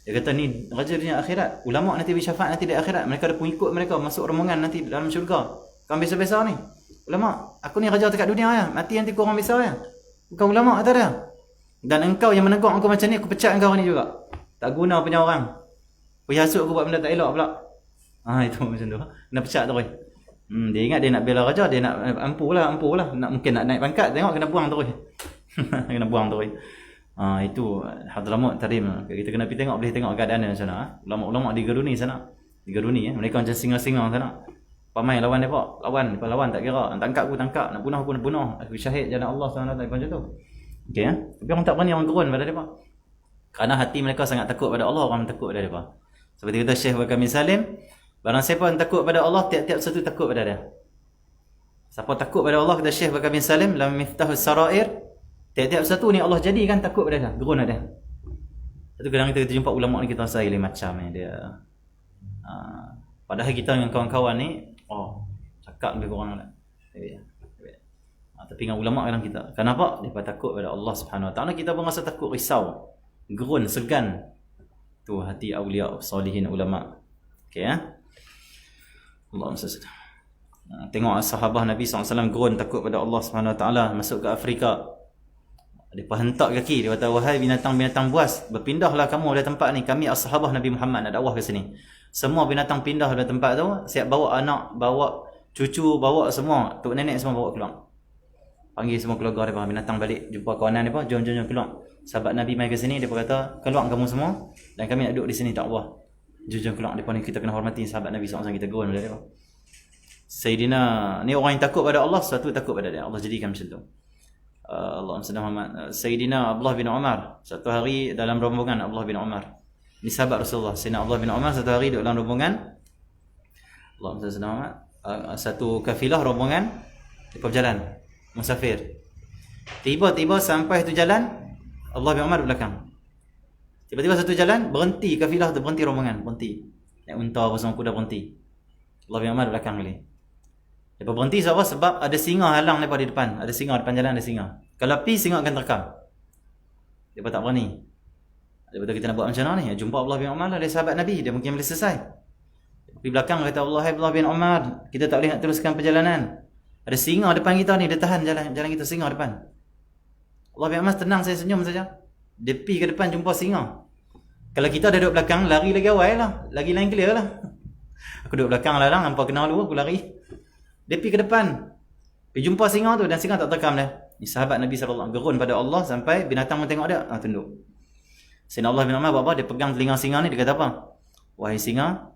Dia kata ni raja dunia akhirat. Ulama nanti bersyafaat nanti di akhirat. Mereka ada pengikut mereka masuk rombongan nanti dalam syurga. Kau biasa-biasa ni. Ulama, aku ni raja dekat dunia ya. Mati nanti kau orang biasa ya. Bukan ulama kata dia. Dan engkau yang menegur aku macam ni, aku pecat engkau ni juga. Tak guna punya orang. Pergi hasut aku buat benda tak elok pula. Itu macam tu. Kena pecat terus. Dia ingat dia nak bela raja, dia nak ampuh lah. Mungkin nak naik pangkat, tengok kena buang terus. Kena buang terus. Itu Hadramaut tarim. Kita kena pergi tengok, boleh tengok keadaan dia sana. Ulama-ulama digeruni sana. Digeruni mereka macam singa-singa sana. Pamai lawan depa, lawan tak kira. Nak tangkap aku tangkap, nak bunuh aku nak bunuh. Aku syahid jalan Allah SWT macam tu. Okey ya. Tapi orang tak berani, orang gerun pada depa. Kerana hati mereka sangat takut pada Allah, orang takut pada depa. Seperti kata Syekh Bakar bin Salim, barang siapa yang takut pada Allah, tiap-tiap satu takut pada dia. Siapa takut pada Allah, kata Syekh Bakar bin Salim dalam Miftahus Sarair, tiap-tiap satu ni Allah jadikan takut pada dia, gerun ada. Satu kadang kita jumpa ulama ni, kita rasa lain macam ni dia. Padahal kita dengan kawan-kawan ni, cakap lebih kurang lah. Tapi dengan ulama kadang kita, kenapa? Dia takut pada Allah Subhanahu Wa Taala. Kita pun rasa takut, risau, gerun, segan. Tu hati awliya salihin ulama. Okey ya. Allahumma salli. Tengok sahabat Nabi SAW gerun takut pada Allah Subhanahu Wa Taala, masuk ke Afrika. Dia hentak kaki, dia kata, wahai binatang-binatang buas, berpindahlah kamu dari tempat ni. Kami as-sahabah Nabi Muhammad nak dakwah ke sini. Semua binatang pindah dari tempat tu, siap bawa anak, bawa cucu, bawa semua, tok nenek semua bawa keluar. Panggil semua keluarga dia, binatang balik, jumpa kawanan dia, jom keluar. Sahabat Nabi mai ke sini, dia kata, keluar kamu semua dan kami nak duduk di sini dakwah. Jom keluar. Depa ni kita kena hormati sahabat Nabi SAW, kita gerun dia. Sayyidina ni orang yang takut pada Allah, satu takut pada dia. Allah jadikan macam tu. Allahumma salli Muhammad. Sayyidina Abdullah bin Umar, satu hari dalam rombongan Abdullah bin Umar. Ni sahabat Rasulullah. Sayyidina Abdullah bin Umar satu hari duduk dalam rombongan. Allahumma salli Muhammad. Satu kafilah rombongan depa berjalan musafir. Tiba-tiba sampai satu jalan, Abdullah bin Umar di belakang. Tiba-tiba satu jalan berhenti, kafilah tu berhenti, rombongan berhenti. Naik unta apa semua kuda berhenti. Abdullah bin Umar di belakang kali. Dia berhenti sebab ada singa halang daripada depan. Ada singa depan jalan, ada singa. Kalau pi singa akan terkam. Dia tak berani. Dia kata kita nak buat macam mana ni? Jumpa Abdullah bin Umar lah, dia sahabat Nabi, dia mungkin boleh selesai. Di belakang kata Abdullah bin Umar, kita tak boleh nak teruskan perjalanan. Ada singa depan kita ni, dia tahan jalan kita, singa depan. Abdullah bin Umar tenang, saya senyum saja. Dia pi ke depan jumpa singa. Kalau kita dah duduk belakang, lari lagi awal lah. Lagi lain clear lah. Aku duduk belakang lalang, nampak kenal dulu, aku lari. Dia pergi ke depan, pergi jumpa singa tu, dan singa tak terkam dah. Ni sahabat Nabi SAW, gerun pada Allah sampai binatang pun tengok dia, tunduk. Sayyidina Allah bin Umar buat apa? Dia pegang telinga singa ni, dia kata apa? Wahai singa,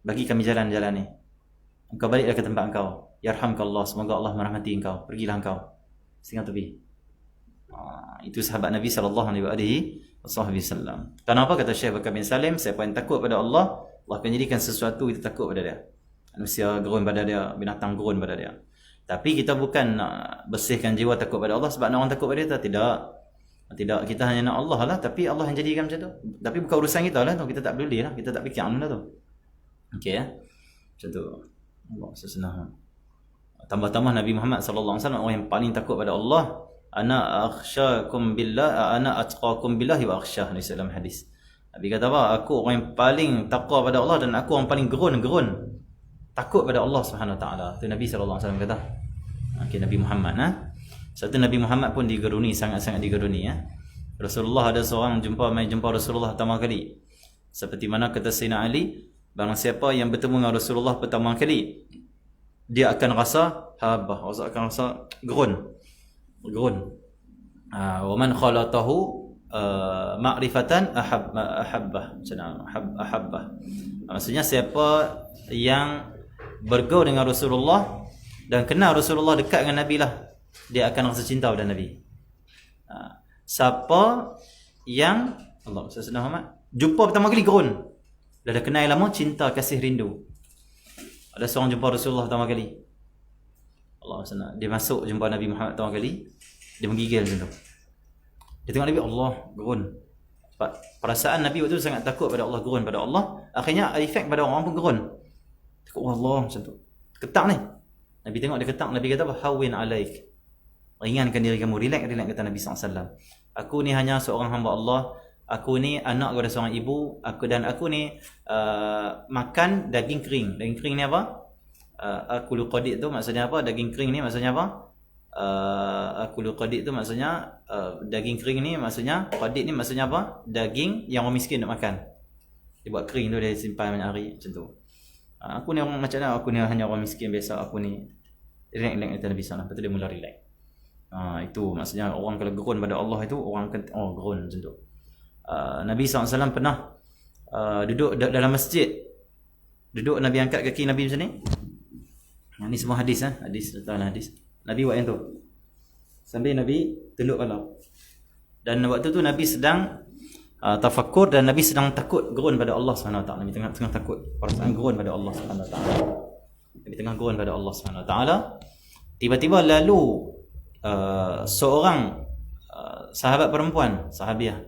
bagi kami jalan-jalan ni. Engkau baliklah ke tempat engkau. Yarhamkallah, semoga Allah merahmati engkau. Pergilah engkau. Singa tu pergi. Itu sahabat Nabi SAW. Kenapa kata Syekh Bakar bin Salim, siapa yang takut pada Allah, Allah akan jadikan sesuatu itu takut pada dia. Manusia gerun pada dia, binatang gerun pada dia. Tapi kita bukan nak bersihkan jiwa takut pada Allah sebab nak orang takut pada dia, tidak, kita hanya nak Allah lah, tapi Allah yang jadikan macam tu. Tapi bukan urusan kita lah tu, kita tak peduli lah, kita tak fikir benda tu. Okey ya. Macam tu. Allah sesenah. Tambah-tambah Nabi Muhammad sallallahu alaihi wasallam orang yang paling takut pada Allah. Ana akhsyakum billah, ana atqakum billahi wa akhsyah, ni dalam hadis. Nabi kata apa? Aku orang yang paling takwa pada Allah dan aku orang paling gerun takut pada Allah Subhanahu wa taala. Tu Nabi sallallahu alaihi wasallam kata. Okey, Nabi Muhammad Satu Nabi Muhammad pun digeruni, sangat-sangat digeruni ya. Rasulullah ada seorang jumpa Rasulullah pertama kali. Seperti mana kata Sayyidina Ali, barang siapa yang bertemu dengan Rasulullah pertama kali, dia akan rasa habah, akan rasa gerun. Wa man khalatahu ma'rifatan ahabbah. Maksudnya siapa yang bergaul dengan Rasulullah dan kenal Rasulullah, dekat dengan Nabi lah, dia akan rasa cinta pada Nabi. Siapa yang Allah Sayyidina Muhammad jumpa pertama kali gerun, dah kenal lama, cinta, kasih, rindu. Ada seorang jumpa Rasulullah pertama kali, Allah Subhanahu, dia masuk jumpa Nabi Muhammad pertama kali, dia menggigil macam tu. Dia tengok Nabi, Allah gerun. Perasaan Nabi waktu tu sangat takut pada Allah, gerun pada Allah. Akhirnya efek pada orang pun gerun. Takut Allah macam tu. Ketak ni. Nabi tengok dia ketak, Nabi kata apa? Hawin alaik. Ringankan diri kamu, relax kata Nabi SAW. Aku ni hanya seorang hamba Allah. Aku ni anak kepada seorang ibu. Aku ni makan daging kering. Daging kering ni apa? Akulu qadik tu maksudnya apa? Daging kering ni maksudnya apa? Akulu qadik tu maksudnya daging kering ni maksudnya, qadik ni maksudnya apa? Daging yang orang miskin nak makan. Dia buat kering tu, dia simpan banyak hari macam tu. Aku ni orang macam mana? Aku ni hanya orang miskin biasa. Aku ni relax kata Nabi SAW. Lepas tu dia mula relax. Itu maksudnya orang kalau gerun pada Allah itu, orang akan gerun macam tu. Nabi SAW pernah duduk dalam masjid. Duduk, Nabi angkat kaki Nabi macam ni. Ini semua hadis hadis. Nabi buat yang tu. Sambil Nabi tunduk kepala. Dan waktu tu Nabi sedang tafakkur dan Nabi sedang takut, gerun pada Allah Subhanahu wa taala. Nabi tengah takut, perasaan gerun pada Allah Subhanahu wa taala. Nabi tengah gerun pada Allah Subhanahu wa taala. Tiba-tiba lalu seorang sahabat perempuan, sahabiah.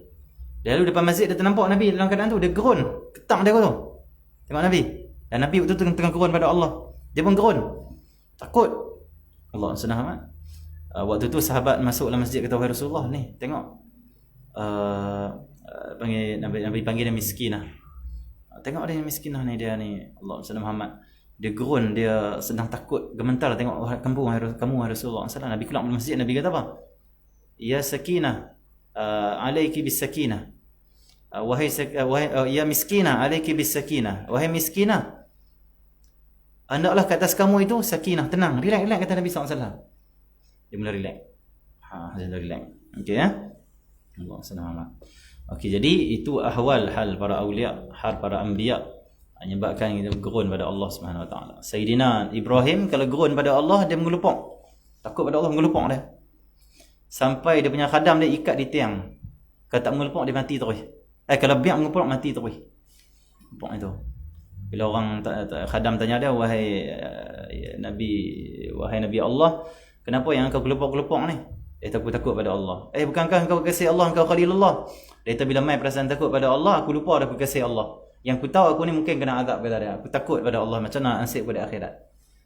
Dia lalu depan masjid, dia ternampak Nabi dalam keadaan tu, dia gerun, ketak dia tu. Tengok Nabi. Dan Nabi waktu tu tengah gerun pada Allah. Dia pun gerun. Takut. Allah Subhanahu. Waktu tu sahabat masuk dalam masjid, kata, wahai Rasulullah, ni tengok panggil Nabi panggil dia miskinah. Tengok dia miskinah ni, dia ni Allah Subhanahu. Dia gerun, dia sedang takut, gemetar tengok kamu wahai Rasulullah sallallahu. Nabi keluar dari masjid, Nabi kata apa? Ya sakinah, alayki bis sakinah. Wahai ya miskinah, alayki bis sakinah. Wahai miskinah, hendaklah ke atas kamu itu sakinah, tenang, relax kata Nabi SAW. Dia mula relax. Dia mula relax. Okey ya. Allah SWT. Okey, jadi itu ahwal hal para awliya, hal para anbiya. Menyebabkan kita gerun pada Allah Subhanahu Wa Taala. Sayyidina Ibrahim kalau gerun pada Allah dia mengelupuk. Takut pada Allah mengelupuk dia. Sampai dia punya khadam dia ikat di tiang. Kalau tak mengelupuk dia mati terus. Kalau biar mengelupuk mati terus. Gelupuk itu. Bila orang khadam tanya dia, wahai Nabi Allah, kenapa yang kau gelupuk-gelupuk ni? Dia takut pada Allah. Bukankah engkau kasih Allah, engkau Khalilullah? Dia kata bila mai perasaan takut pada Allah, aku lupa dah aku kasih Allah. Yang aku tahu aku ni mungkin kena azab kata dia. Aku takut pada Allah macam mana nasib pada akhirat.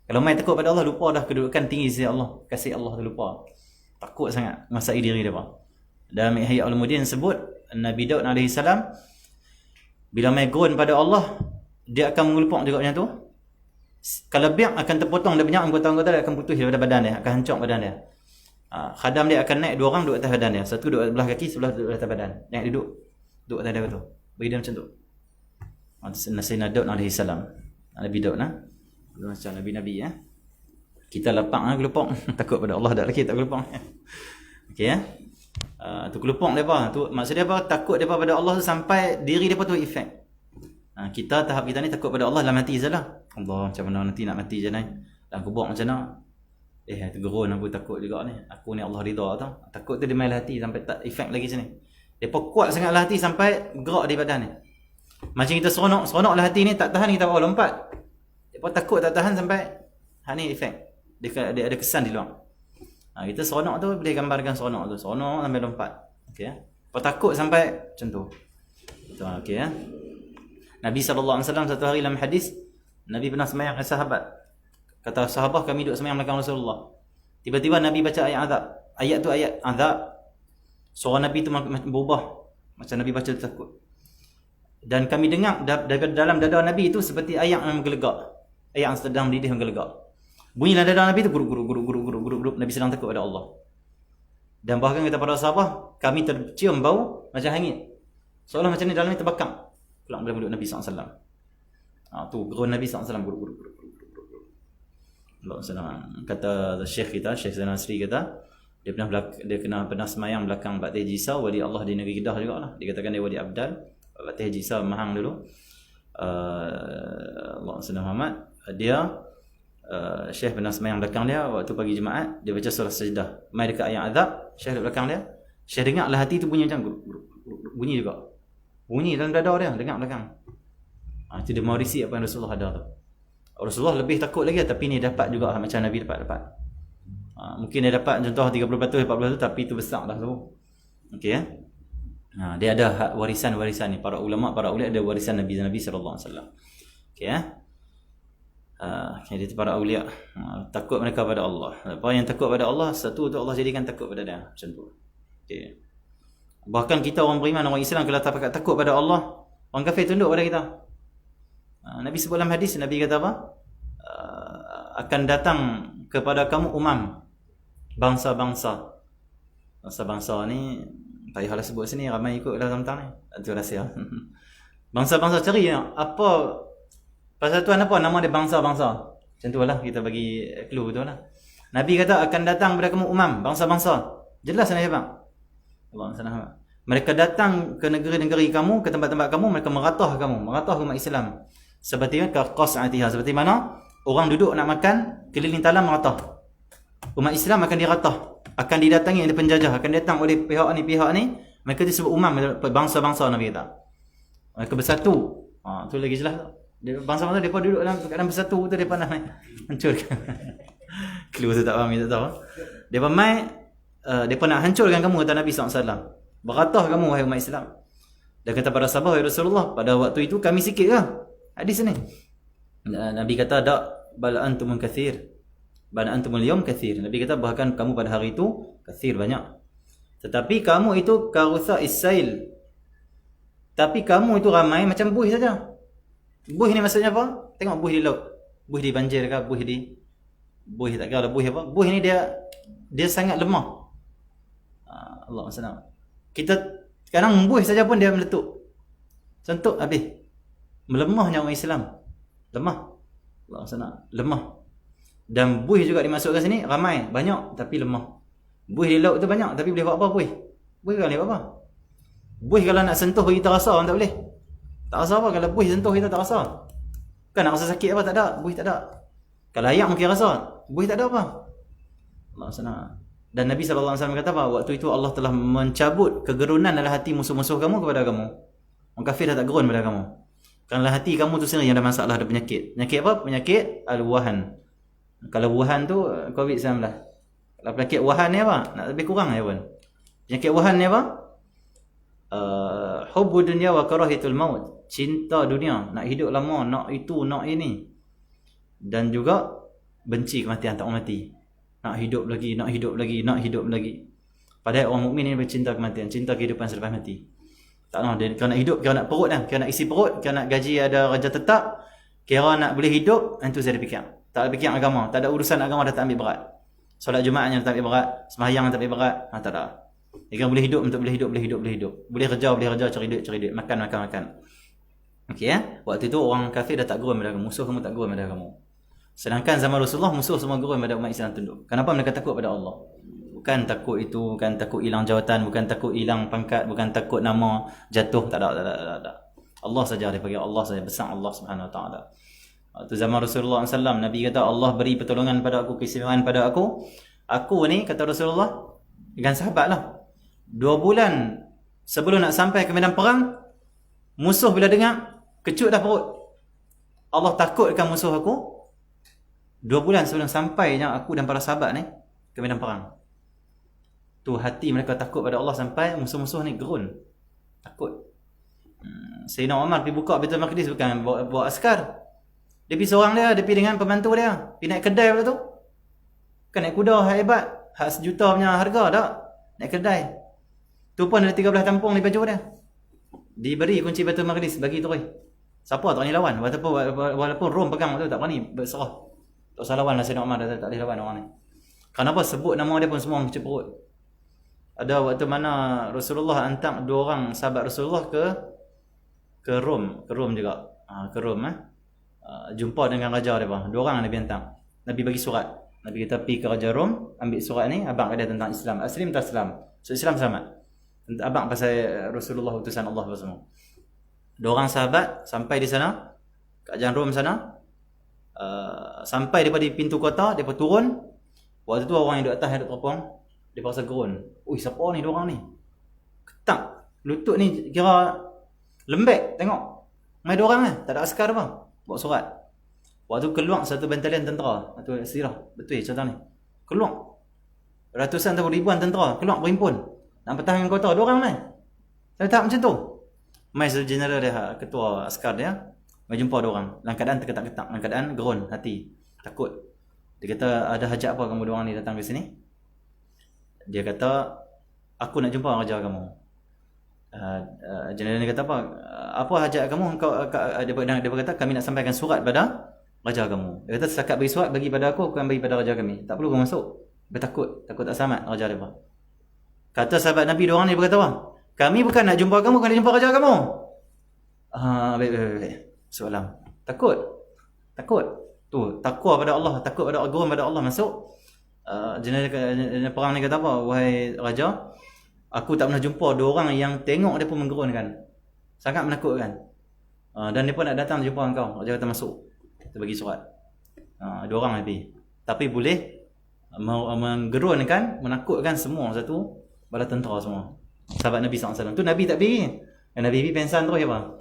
Kalau mai takut pada Allah, lupa dah kedudukan tinggi sisi Allah. Kasih Allah tu lupa. Takut sangat menguasai diri dia. Dalam Ihya Ulumuddin sebut Nabi Daud AS bila mai gerun pada Allah, dia akan mengelupuk juga macam tu. Kalau biak akan terpotong dia banyak anggota-anggota dia akan putus daripada badan dia, akan hancur badan dia. Khadam dia akan naik, dua orang duduk atas badan dia. Satu duduk belah kaki, sebelah duduk atas badan. Yang duduk atas dia tu. Bagi dia macam tu. Sayyidina Daud AS. Nabi Daud macam Nabi-Nabi Kita lepak gelupuk. Takut pada Allah dak lagi tak gelupuk. Okey tu gelupuk depa. Tu maksud dia apa? Takut depa pada Allah sampai diri depa tu efek. Kita tahap kita ni takut pada Allah dalam hati sajalah. Allah macam mana nanti nak mati je ni. Dalam kubur macam mana? Tergerun aku takut juga ni. Aku ni Allah ridha tau. Takut tu dia main hati sampai tak efek lagi sini. Depa kuat sangatlah hati sampai gerak di badan ni. Macam kita seronoklah hati ni tak tahan kita bawa lompat. Depa takut tak tahan sampai ni efek. Dia ada kesan di luar. Kita seronok tu boleh gambarkan seronok tu. Seronok sampai lompat. Okey Depa takut sampai macam tu. Okey Nabi SAW satu hari dalam hadis, Nabi pernah sembahyang dengan sahabat. Kata sahabat, kami duduk sembahyang belakang Rasulullah. Tiba-tiba Nabi baca ayat azab. Ayat tu ayat azab. Suara Nabi tu berubah. Macam Nabi baca takut. Dan kami dengar dalam dada Nabi itu seperti ayat yang menggelegak. Ayat yang sedang mendidih menggelegak. Bunyi dalam dada Nabi itu guruk. Nabi sedang takut pada Allah. Dan bahkan kata para sahabat, kami tercium bau macam hangit. Seolah macam ni dalam ni terbakar. Pulang dalam mulut Nabi SAW. Tu gerun Nabi SAW guruk. Allah SWT. Kata Syekh Zainal Asri kata, dia pernah semayang belakang Bakti Haji Isau, wali Allah di negeri Kedah jugalah. Dikatakan dia wali Abdal. Bakti Haji Isau Mahang dulu. Allah SWT Muhammad. Dia Syekh pernah semayang belakang dia waktu pagi Jumaat, dia baca surah Sajdah. Mai dekat ayat azab, Syekh duduk belakang dia. Syekh dengar lah hati tu bunyi macam bunyi juga. Bunyi dalam dada dia, dengar belakang. Itu dia mewarisi apa yang Rasulullah ada tu. Rasulullah lebih takut lagi, tapi ni dapat juga macam Nabi dapat. Mungkin dia dapat contoh 30%, 40%, tapi itu besar dah tu. Okey dia ada warisan-warisan ni. Para ulama, para uliat ada warisan Nabi sallallahu alaihi wasallam. Okey jadi para awliya takut mereka pada Allah. Apa yang takut pada Allah, satu tu Allah jadikan takut pada dia macam tu. Okey. Bahkan kita orang beriman, orang Islam, kalau tak takut pada Allah, orang kafir tunduk pada kita. Nabi sebut dalam hadis, Nabi kata apa? Akan datang kepada kamu bangsa-bangsa. Bangsa-bangsa ni tak payahlah sebut sini, ramai ikut dalam tentang ni. Itu rahsia. Bangsa-bangsa cari apa pasal Tuhan apa nama dia bangsa-bangsa. Macam tu lah kita bagi clue tu lah. Nabi kata akan datang kepada kamu bangsa-bangsa. Jelas ni bang. Allah SWT. Mereka datang ke negeri-negeri kamu, ke tempat-tempat kamu, mereka meratah umat Islam. Seperti qas'atiha, seperti mana orang duduk nak makan keliling talam meratah. Umat Islam akan diratah, akan didatangi oleh penjajah, akan datang oleh pihak ni. Mereka disebut bangsa-bangsa Nabi kata. Mereka bersatu. Tu lagi jelas tu. Bangsa-bangsa depa duduk dalam keadaan bersatu tu, depa nak hancurkan. Clue tu tak faham, tak tahu. Depa depa nak hancurkan kamu, kata Nabi SAW. Beratah kamu wahai umat Islam. Dan kata para sahabat, wahai Rasulullah, pada waktu itu kami sikit ke? Hadis ni. Nabi kata bal antumul kathir. Bal antumul yawm kathir. Nabi kata bahkan kamu pada hari itu kathir, banyak. Tetapi kamu itu karutha isail. Tapi kamu itu ramai macam buih saja. Buih ni maksudnya apa? Tengok buih di laut. Buih di banjir ke? Buih tak kira buih apa? Buih ni dia sangat lemah. Allah SWT. Kita sekarang buih saja pun dia meletup. Sentuh habis. Melemahnya orang Islam. Lemah. Allah SWT. Lemah. Dan buih juga dimasukkan sini. Ramai. Banyak. Tapi lemah. Buih di laut tu banyak. Tapi boleh buat apa buih? Buih kan boleh buat apa? Buih kalau nak sentuh kita rasa, orang tak boleh. Tak rasa apa. Kalau buih sentuh kita tak rasa. Kan nak rasa sakit apa? Tak ada. Buih tak ada. Kalau ayak mungkin rasa. Buih tak ada apa. Allah sana. Dan Nabi SAW kata apa? Waktu itu Allah telah mencabut kegerunan dalam hati musuh-musuh kamu kepada kamu. Orang kafir dah tak gerun pada kamu. Kerana hati kamu tu sendiri yang ada masalah, ada penyakit. Penyakit apa? Penyakit al-wahan. Kalau wahan tu COVID-19. Kalau penyakit wahan ni apa? Nak lebih kurang ya pun. Penyakit wahan ni apa? Hubbu dunya wa karahitul maut. Cinta dunia, nak hidup lama, nak itu, nak ini. Dan juga benci kematian, tak mau mati. Nak hidup lagi, nak hidup lagi, nak hidup lagi. Padahal orang mukmin ni bercinta kematian, cinta kehidupan selepas mati. Tak mau dia kira nak hidup, kira nak perut dah, kira nak isi perut, kira nak gaji ada raja tetap, kira nak boleh hidup, itu saya ada fikir. Tak ada fikir agama, tak ada urusan agama dah tak ambil berat. Solat Jumaatnya dah tak ambil berat, sembahyang tak ambil berat, tak ada. Dia boleh hidup untuk boleh hidup. Boleh kerja, cari duit, makan. Okey ya. Waktu itu orang kafir dah tak gerun pada kamu, musuh kamu tak gerun pada kamu. Sedangkan zaman Rasulullah musuh semua gerun pada umat Islam tunduk. Kenapa mereka takut pada Allah? Bukan takut itu, bukan takut hilang jawatan, bukan takut hilang pangkat, bukan takut nama jatuh, tak ada. Allah saja dia panggil Allah saja, besar Allah Subhanahu Wa Taala. Waktu zaman Rasulullah SAW, Nabi kata Allah beri pertolongan pada aku, keistimewaan pada aku. Aku ni kata Rasulullah dengan sahabatlah. 2 bulan sebelum nak sampai ke medan perang, musuh bila dengar kecut dah perut. Allah takutkan musuh aku 2 bulan sebelum sampainya aku dan para sahabat ni ke medan perang. Tu hati mereka takut pada Allah sampai musuh-musuh ni gerun. Takut. Sayyidina Umar pergi buka Baitul Maqdis bukan bawa askar. Dia pergi seorang dia pergi dengan pembantu dia. Pergi naik kedai pula tu. Kan naik kuda hebat. Hak 1 juta punya harga tak? Naik kedai. Tu pun ada 13 tampung di baju dia. Diberi kunci Baitul Maqdis, bagi tu. Siapa tak berani lawan? Walaupun Rom pegang tu tak berani berserah. Tak usah lawan lah Sayyidina Umar, tak boleh lawan orang ni. Kenapa sebut nama dia pun semua kecil perut. Ada waktu mana Rasulullah hantar 2 orang sahabat Rasulullah ke Rom juga. Ke Rom jumpa dengan raja dia bang. 2 orang Nabi hantar. Nabi bagi surat. Nabi kata pergi ke Raja Rom, ambil surat ni, abang ada tentang Islam. Aslim tak Islam. So Islam selamat. Abang pasal Rasulullah utusan Allah semua. 2 orang sahabat sampai di sana, kerajaan Rom sana. Sampai daripada pintu kota, depa turun. Waktu tu orang yang duduk atas, yang duduk teropong, depa rasa gerun. Ui, siapa ni 2 orang ni? Ketak. Lutut ni kira lembek, tengok. Mai 2 orang tak ada askar apa. Bawa surat. Waktu keluar satu batalion tentera, atau sirah, betul contoh ni. Keluar. Ratusan atau ribuan tentera keluar berhimpun nak pertahankan kota. 2 orang ni. Saya tak macam tu. Mai general dia, ketua askar dia, mai jumpa 2 orang. Dalam keadaan terketak-ketak, dalam keadaan gerun hati, takut. Dia kata, ada hajat apa kamu 2 orang ni datang ke sini? Dia kata, aku nak jumpa raja kamu. General dia kata apa? Apa hajat kamu? Dia kata, kami nak sampaikan surat pada raja kamu. Dia kata, setakat bagi surat bagi pada aku akan bagi pada raja kami. Tak perlu kau masuk. Dia takut tak selamat raja dia. Kata sahabat Nabi 2 orang ni berkata apa? Kami bukan nak jumpa kamu, bukan nak jumpa raja kamu. Baik. Soalan. Takut. Tu, takwa pada Allah, takut pada agama pada Allah masuk. General perang ni kata apa? Wahai raja, aku tak pernah jumpa 2 orang yang tengok dia pun menggerunkan. Sangat menakutkan. Dan dia pun nak datang jumpa engkau. Raja kata masuk. Kita bagi surat. 2 orang lebih. Tapi boleh menggerunkan, menakutkan semua satu bala tentera semua. Sahabat Nabi SAW. Tu Nabi tak pergi. Nabi pergi pensan terus apa?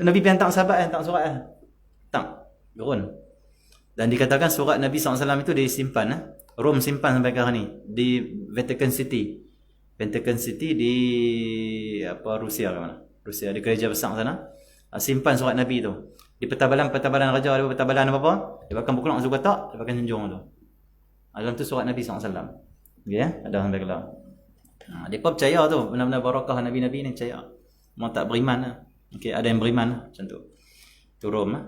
Nabi pergi hantar sahabat, hantar surat. Tak. Gerun. Dan dikatakan surat Nabi SAW itu disimpan. Rom simpan sampai ke hari ni. Di Vatican City. Vatican City di Rusia ke mana? Rusia, di gereja besar sana. Simpan surat Nabi tu. Di petabalan raja, ada petabalan apa-apa. Dia akan berkeluar masuk kotak, dia akan junjung tu. Dalam tu surat Nabi SAW. Ya, ada sampai keluar. Mereka percaya tu, benar-benar barakah Nabi-Nabi ni percaya. Mereka tak beriman lah. Okay, ada yang beriman lah, macam tu. Tu Rom lah.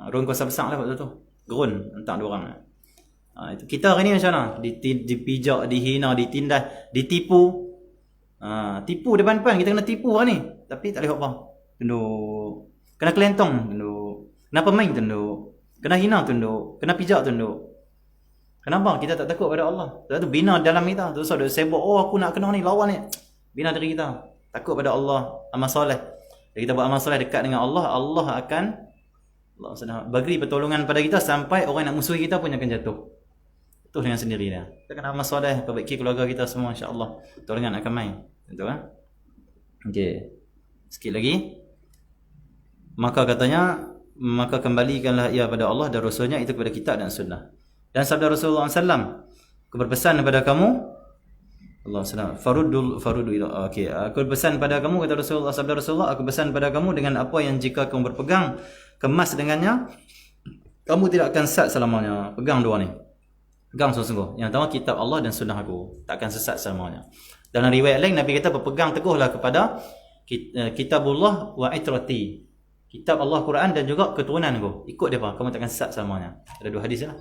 Rom kuasa besar lah waktu tu. Gerun, entah 2 orang lah. Itu. Kita hari ni macam mana? Dipijak, dihina, ditindas, ditipu. Tipu depan-depan, kita kena tipu hari ni. Tapi tak boleh apa. Tunduk. Kena kelentong, tunduk. Kena pemain, tunduk. Kena hina, tunduk. Kena pijak, tunduk. Kenapa? Kita tak takut pada Allah. Sebab tu bina dalam kita. Tu sebab sibuk, aku nak kena ni, lawan ni. Bina diri kita. Takut pada Allah. Amal soleh. Jadi kita buat amal soleh dekat dengan Allah, Allah akan Allah SWT bagi pertolongan pada kita sampai orang nak musuhi kita pun akan jatuh. Itu dengan sendiri dia. Kita kena amal soleh, perbaiki keluarga kita semua, insya-Allah pertolongan akan main. Betul kan? Okey. Sikit lagi. Maka katanya, maka kembalikanlah ia pada Allah dan Rasulnya, itu kepada kitab dan sunnah. Dan sabda Rasulullah SAW, aku berpesan kepada kamu, Allah SWT, farudu ila, okey, aku berpesan pada kamu, kata Rasulullah, sabda Rasulullah, aku berpesan pada kamu dengan apa yang jika kamu berpegang kemas dengannya, kamu tidak akan sesat selamanya. Pegang dua ni. Pegang sungguh-sungguh. Yang pertama kitab Allah dan sunnah aku, takkan sesat selamanya. Dalam riwayat lain Nabi kata berpegang teguhlah kepada kitabullah wa itrati. Kitab Allah Quran dan juga keturunan aku. Ikut depa, kamu takkan sesat selamanya. Ada dua hadis lah.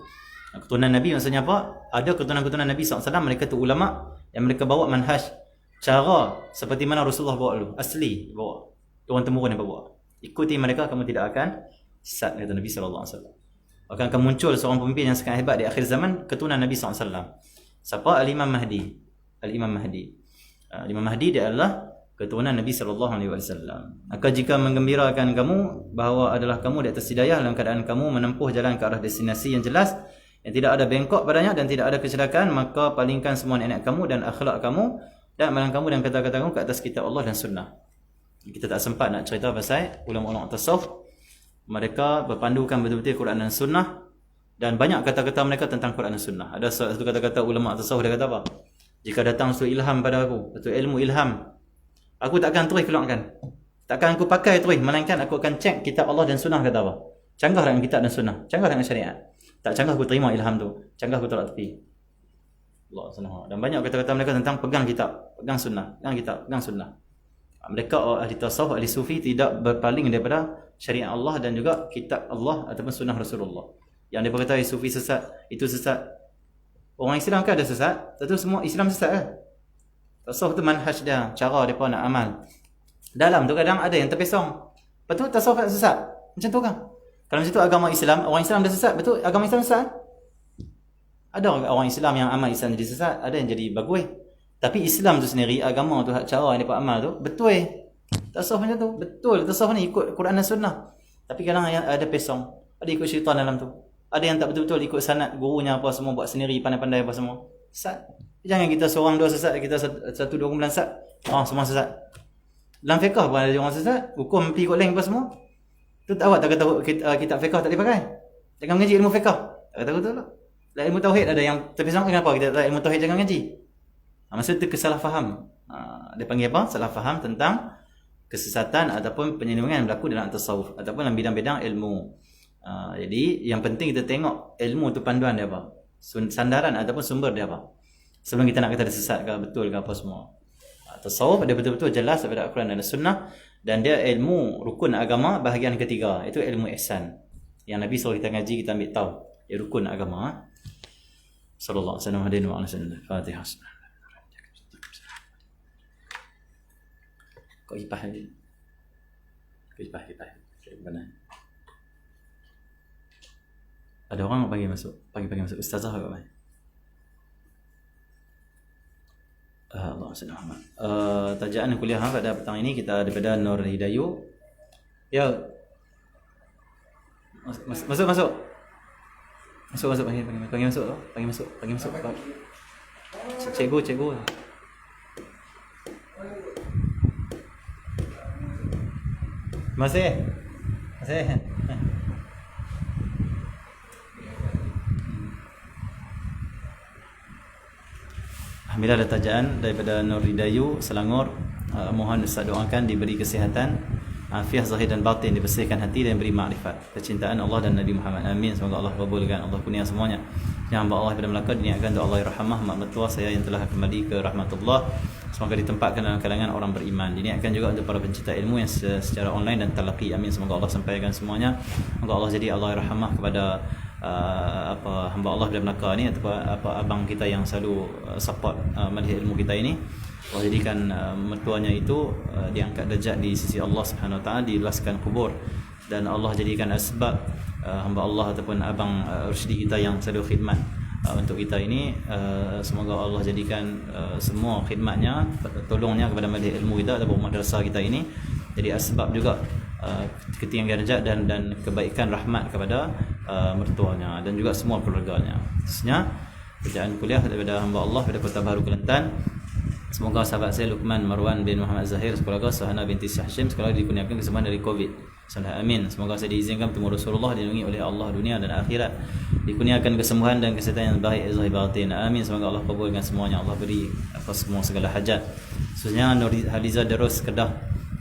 Keturunan Nabi maksudnya apa? Ada keturunan-keturunan Nabi SAW, mereka tu ulama yang mereka bawa manhaj cara seperti mana Rasulullah bawa dulu. Asli bawa. Turun temurun yang bawa. Ikuti mereka, kamu tidak akan sesat, kata Nabi SAW. Akan muncul seorang pemimpin yang sangat hebat di akhir zaman, keturunan Nabi SAW. Siapa? Al-Imam Mahdi. Al-Imam Mahdi. Al-Imam Mahdi dia adalah keturunan Nabi SAW. Maka jika menggembirakan kamu bahawa adalah kamu di atas hidayah dalam keadaan kamu menempuh jalan ke arah destinasi yang jelas, yang tidak ada bengkok padanya dan tidak ada kecelakaan, maka palingkan semua niat kamu dan akhlak kamu dan amalan kamu dan kata-kata kamu ke atas kitab Allah dan sunnah. Kita tak sempat nak cerita pasal ulama-ulama tasawuf. Mereka berpandukan betul-betul Quran dan sunnah, dan banyak kata-kata mereka tentang Quran dan sunnah. Ada satu kata-kata ulama tasawuf, dia kata apa? Jika datang satu ilham pada aku, satu ilmu ilham, aku takkan terus keluarkan. Takkan aku pakai terus, melainkan aku akan cek kitab Allah dan sunnah kata apa. Canggah dengan kitab dan sunnah, canggah dengan syariat. Tak canggah aku terima ilham tu, canggah aku tolak tepi. Allah SWT. Dan banyak kata-kata mereka tentang pegang kitab, pegang sunnah, pegang kitab, pegang sunnah. Mereka ahli tasawuf, ahli sufi tidak berpaling daripada syariat Allah dan juga kitab Allah ataupun sunnah Rasulullah. Yang dia berkata sufi sesat, itu sesat. Orang Islam kan ada sesat, tentu semua Islam sesat kan? Tasawuf tu manhaj dia, cara mereka nak amal. Dalam tu kadang ada yang terpesong. Betul tasawuf tak sesat? Macam tu kan? Kalau macam tu agama Islam, orang Islam dah sesat, betul agama Islam sesat? Ada orang Islam yang amal Islam jadi sesat, ada yang jadi bagus. Tapi Islam tu sendiri, agama tu, cara yang dapat amal tu, betul. Tasawuf macam tu, betul. Tasawuf ni ikut Quran dan sunnah. Tapi kadang ada pesong, ada ikut syaitan dalam tu. Ada yang tak betul-betul ikut sanad gurunya apa semua, buat sendiri, pandai-pandai apa semua. Sesat. Jangan kita seorang dua sesat, kita satu dua kumpulan sesat. Semua sesat. Dalam fiqh pun ada orang sesat, hukum pergi ikut lain apa semua. Tu awak tak kata kitab fiqh tak boleh pakai. Jangan mengaji ilmu fiqh. Tak kata betul lah. Dalam ilmu tauhid ada yang terpesong, kenapa kita tak ilmu tauhid jangan mengaji? Maksud itu kesalah faham. Dia panggil apa? Salah faham tentang kesesatan ataupun penyelewengan yang berlaku dalam tasawuf ataupun dalam bidang-bidang ilmu. Jadi yang penting kita tengok ilmu tu panduan dia apa, sandaran ataupun sumber dia apa, sebelum kita nak kata dia sesat ke betul ke apa semua. Tasawuf dia betul-betul jelas daripada Al-Quran dan Sunnah, dan dia ilmu rukun agama bahagian ketiga, itu ilmu ihsan yang Nabi suruh kita ngaji, kita ambil tahu ya rukun agama. Sallallahu alaihi wasallam. Fatihah. Kau hipah ni. Hipah. Benar. Ada orang pagi masuk ustazah ke apa? Allah SWT. Tajaan kuliah pada petang ini kita daripada Nur Hidayu. Ya. Masuk. Panggil masuk. Cikgu. Masih. Alhamdulillah ada tajaan daripada Nur Hidayu Selangor. Mohon Ustaz doakan diberi kesihatan, afiah zahir dan batin, dibersihkan hati dan beri makrifat, kecintaan Allah dan Nabi Muhammad. Amin. Semoga Allah kabulkan, Allah kurnia semuanya. Yang hamba Allah daripada Melaka diniatkan doa Allah rahmah mak mertua saya yang telah kembali ke rahmatullah, semoga ditempatkan dalam kalangan orang beriman. Diniatkan juga untuk para pencinta ilmu yang secara online dan talaqi. Amin. Semoga Allah sampaikan semuanya. Semoga Allah jadi Allah rahmah kepada hamba Allah daripada Melaka ni, ataupun abang kita yang selalu support majlis ilmu kita ini. Allah jadikan mertuanya itu diangkat derajat di sisi Allah Subhanahu Wa Taala, diluaskan kubur, dan Allah jadikan asbab hamba Allah ataupun abang Rushdi kita yang selalu khidmat untuk kita ini, semoga Allah jadikan semua khidmatnya, tolongnya kepada majlis ilmu kita ataupun madrasah kita ini jadi asbab juga ketinggian darjat dan kebaikan rahmat kepada mertuanya dan juga semua keluarganya. Khususnya bacaan kuliah daripada hamba Allah pada Kota Baru Kelantan. Semoga sahabat saya Luqman Marwan bin Muhammad Zahir, sekeluarga Sahana binti Syahshim, sekeluarga dikurniakan kesembuhan dari Covid. Amin. Semoga saya diizinkan bertemu Rasulullah, dilindungi oleh Allah dunia dan akhirat, dikurniakan kesembuhan dan kesihatan yang baik zahir batin. Amin. Semoga Allah kabulkan semuanya, Allah beri atas semua segala hajat. Khususnya Nur Haliza Darus Kedah,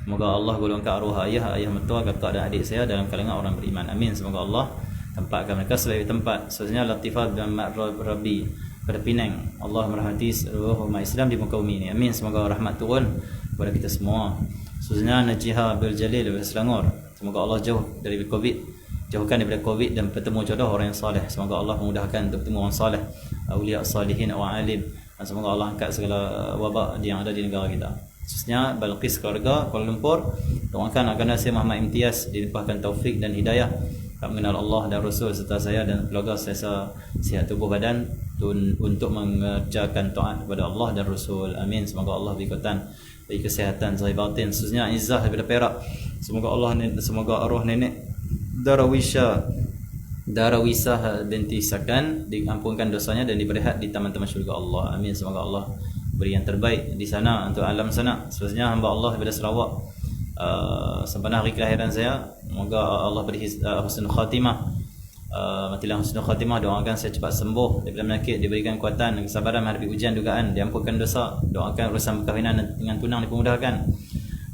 semoga Allah golongkan arwah ayah mertua, kakak dan adik saya dalam kalangan orang beriman. Amin. Semoga Allah tempatkan mereka selalu tempat. Khususnya Latifah bin Rabi pada Penang, Allah merahmati seluruh umat Islam di muka bumi ini. Amin. Semoga rahmat turun kepada kita semua. Khususnya Najihah Abdul Jalil dari Selangor, semoga Allah jauh dari Covid, jauhkan daripada Covid dan bertemu jodoh orang yang saleh. Semoga Allah memudahkan untuk bertemu orang saleh, awliya salihin wa alim, dan semoga Allah angkat segala wabak yang ada di negara kita. Khususnya Balqis keluarga Kuala Lumpur, doakan agar Nasir Muhammad Imtiaz dilimpahkan taufik dan hidayah mengenal Allah dan Rasul, serta saya dan keluarga saya sihat tubuh badan untuk mengerjakan taat kepada Allah dan Rasul. Amin. Semoga Allah beri kekuatan, beri kesihatan zahir batin. Khususnya Izzah daripada Perak, semoga arwah nenek Darawisah binti Sakan diampunkan dosanya dan diberi hak di taman-taman syurga Allah. Amin. Semoga Allah beri yang terbaik di sana untuk alam sana. Khususnya hamba Allah daripada Sarawak, sempena hari kelahiran saya, semoga Allah beri husnul khatimah. Matilah husnul khatimah, doakan saya cepat sembuh daripada penyakit, diberikan kekuatan dan kesabaran menghadapi ujian dugaan, diampunkan dosa, doakan urusan perkahwinan dengan tunang dipermudahkan,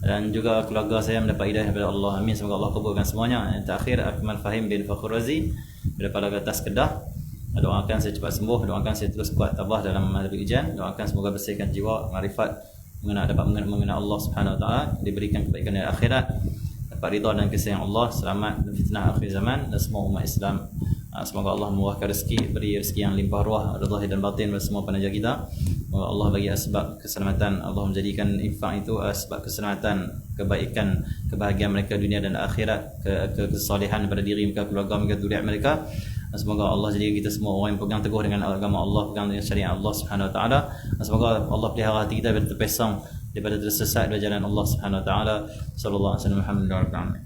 dan juga keluarga saya mendapat hidayah daripada Allah. Amin. Semoga Allah kabulkan semuanya. Yang terakhir Akmal Fahim bin Fakhur Razi daripada Gatas Kedah, doakan saya cepat sembuh, doakan saya terus kuat tabah dalam menghadapi ujian, doakan semoga bersihkan jiwa, marifat, dapat mengenal Allah Subhanahu wa taala, diberikan kebaikan di akhirat, dapat ridha dan kasih Allah, selamat dari fitnah akhir zaman dan semua umat Islam. Semoga Allah memurahkan rezeki, beri rezeki yang limpah ruah, zahir dan batin kepada semua penaja kita. Semoga Allah bagi asbab keselamatan, Allah menjadikan infak itu asbab keselamatan, kebaikan, kebahagiaan mereka dunia dan akhirat, kesalehan pada diri mereka, keluarga mereka, zuriat mereka. Semoga Allah jadikan kita semua orang yang pegang teguh dengan agama Allah, pegang dengan syariat Allah Subhanahu wa taala. Semoga Allah pelihara hati kita daripada terpesong, daripada tersesat dari jalan Allah Subhanahu wa taala. Sallallahu alaihi wasallam.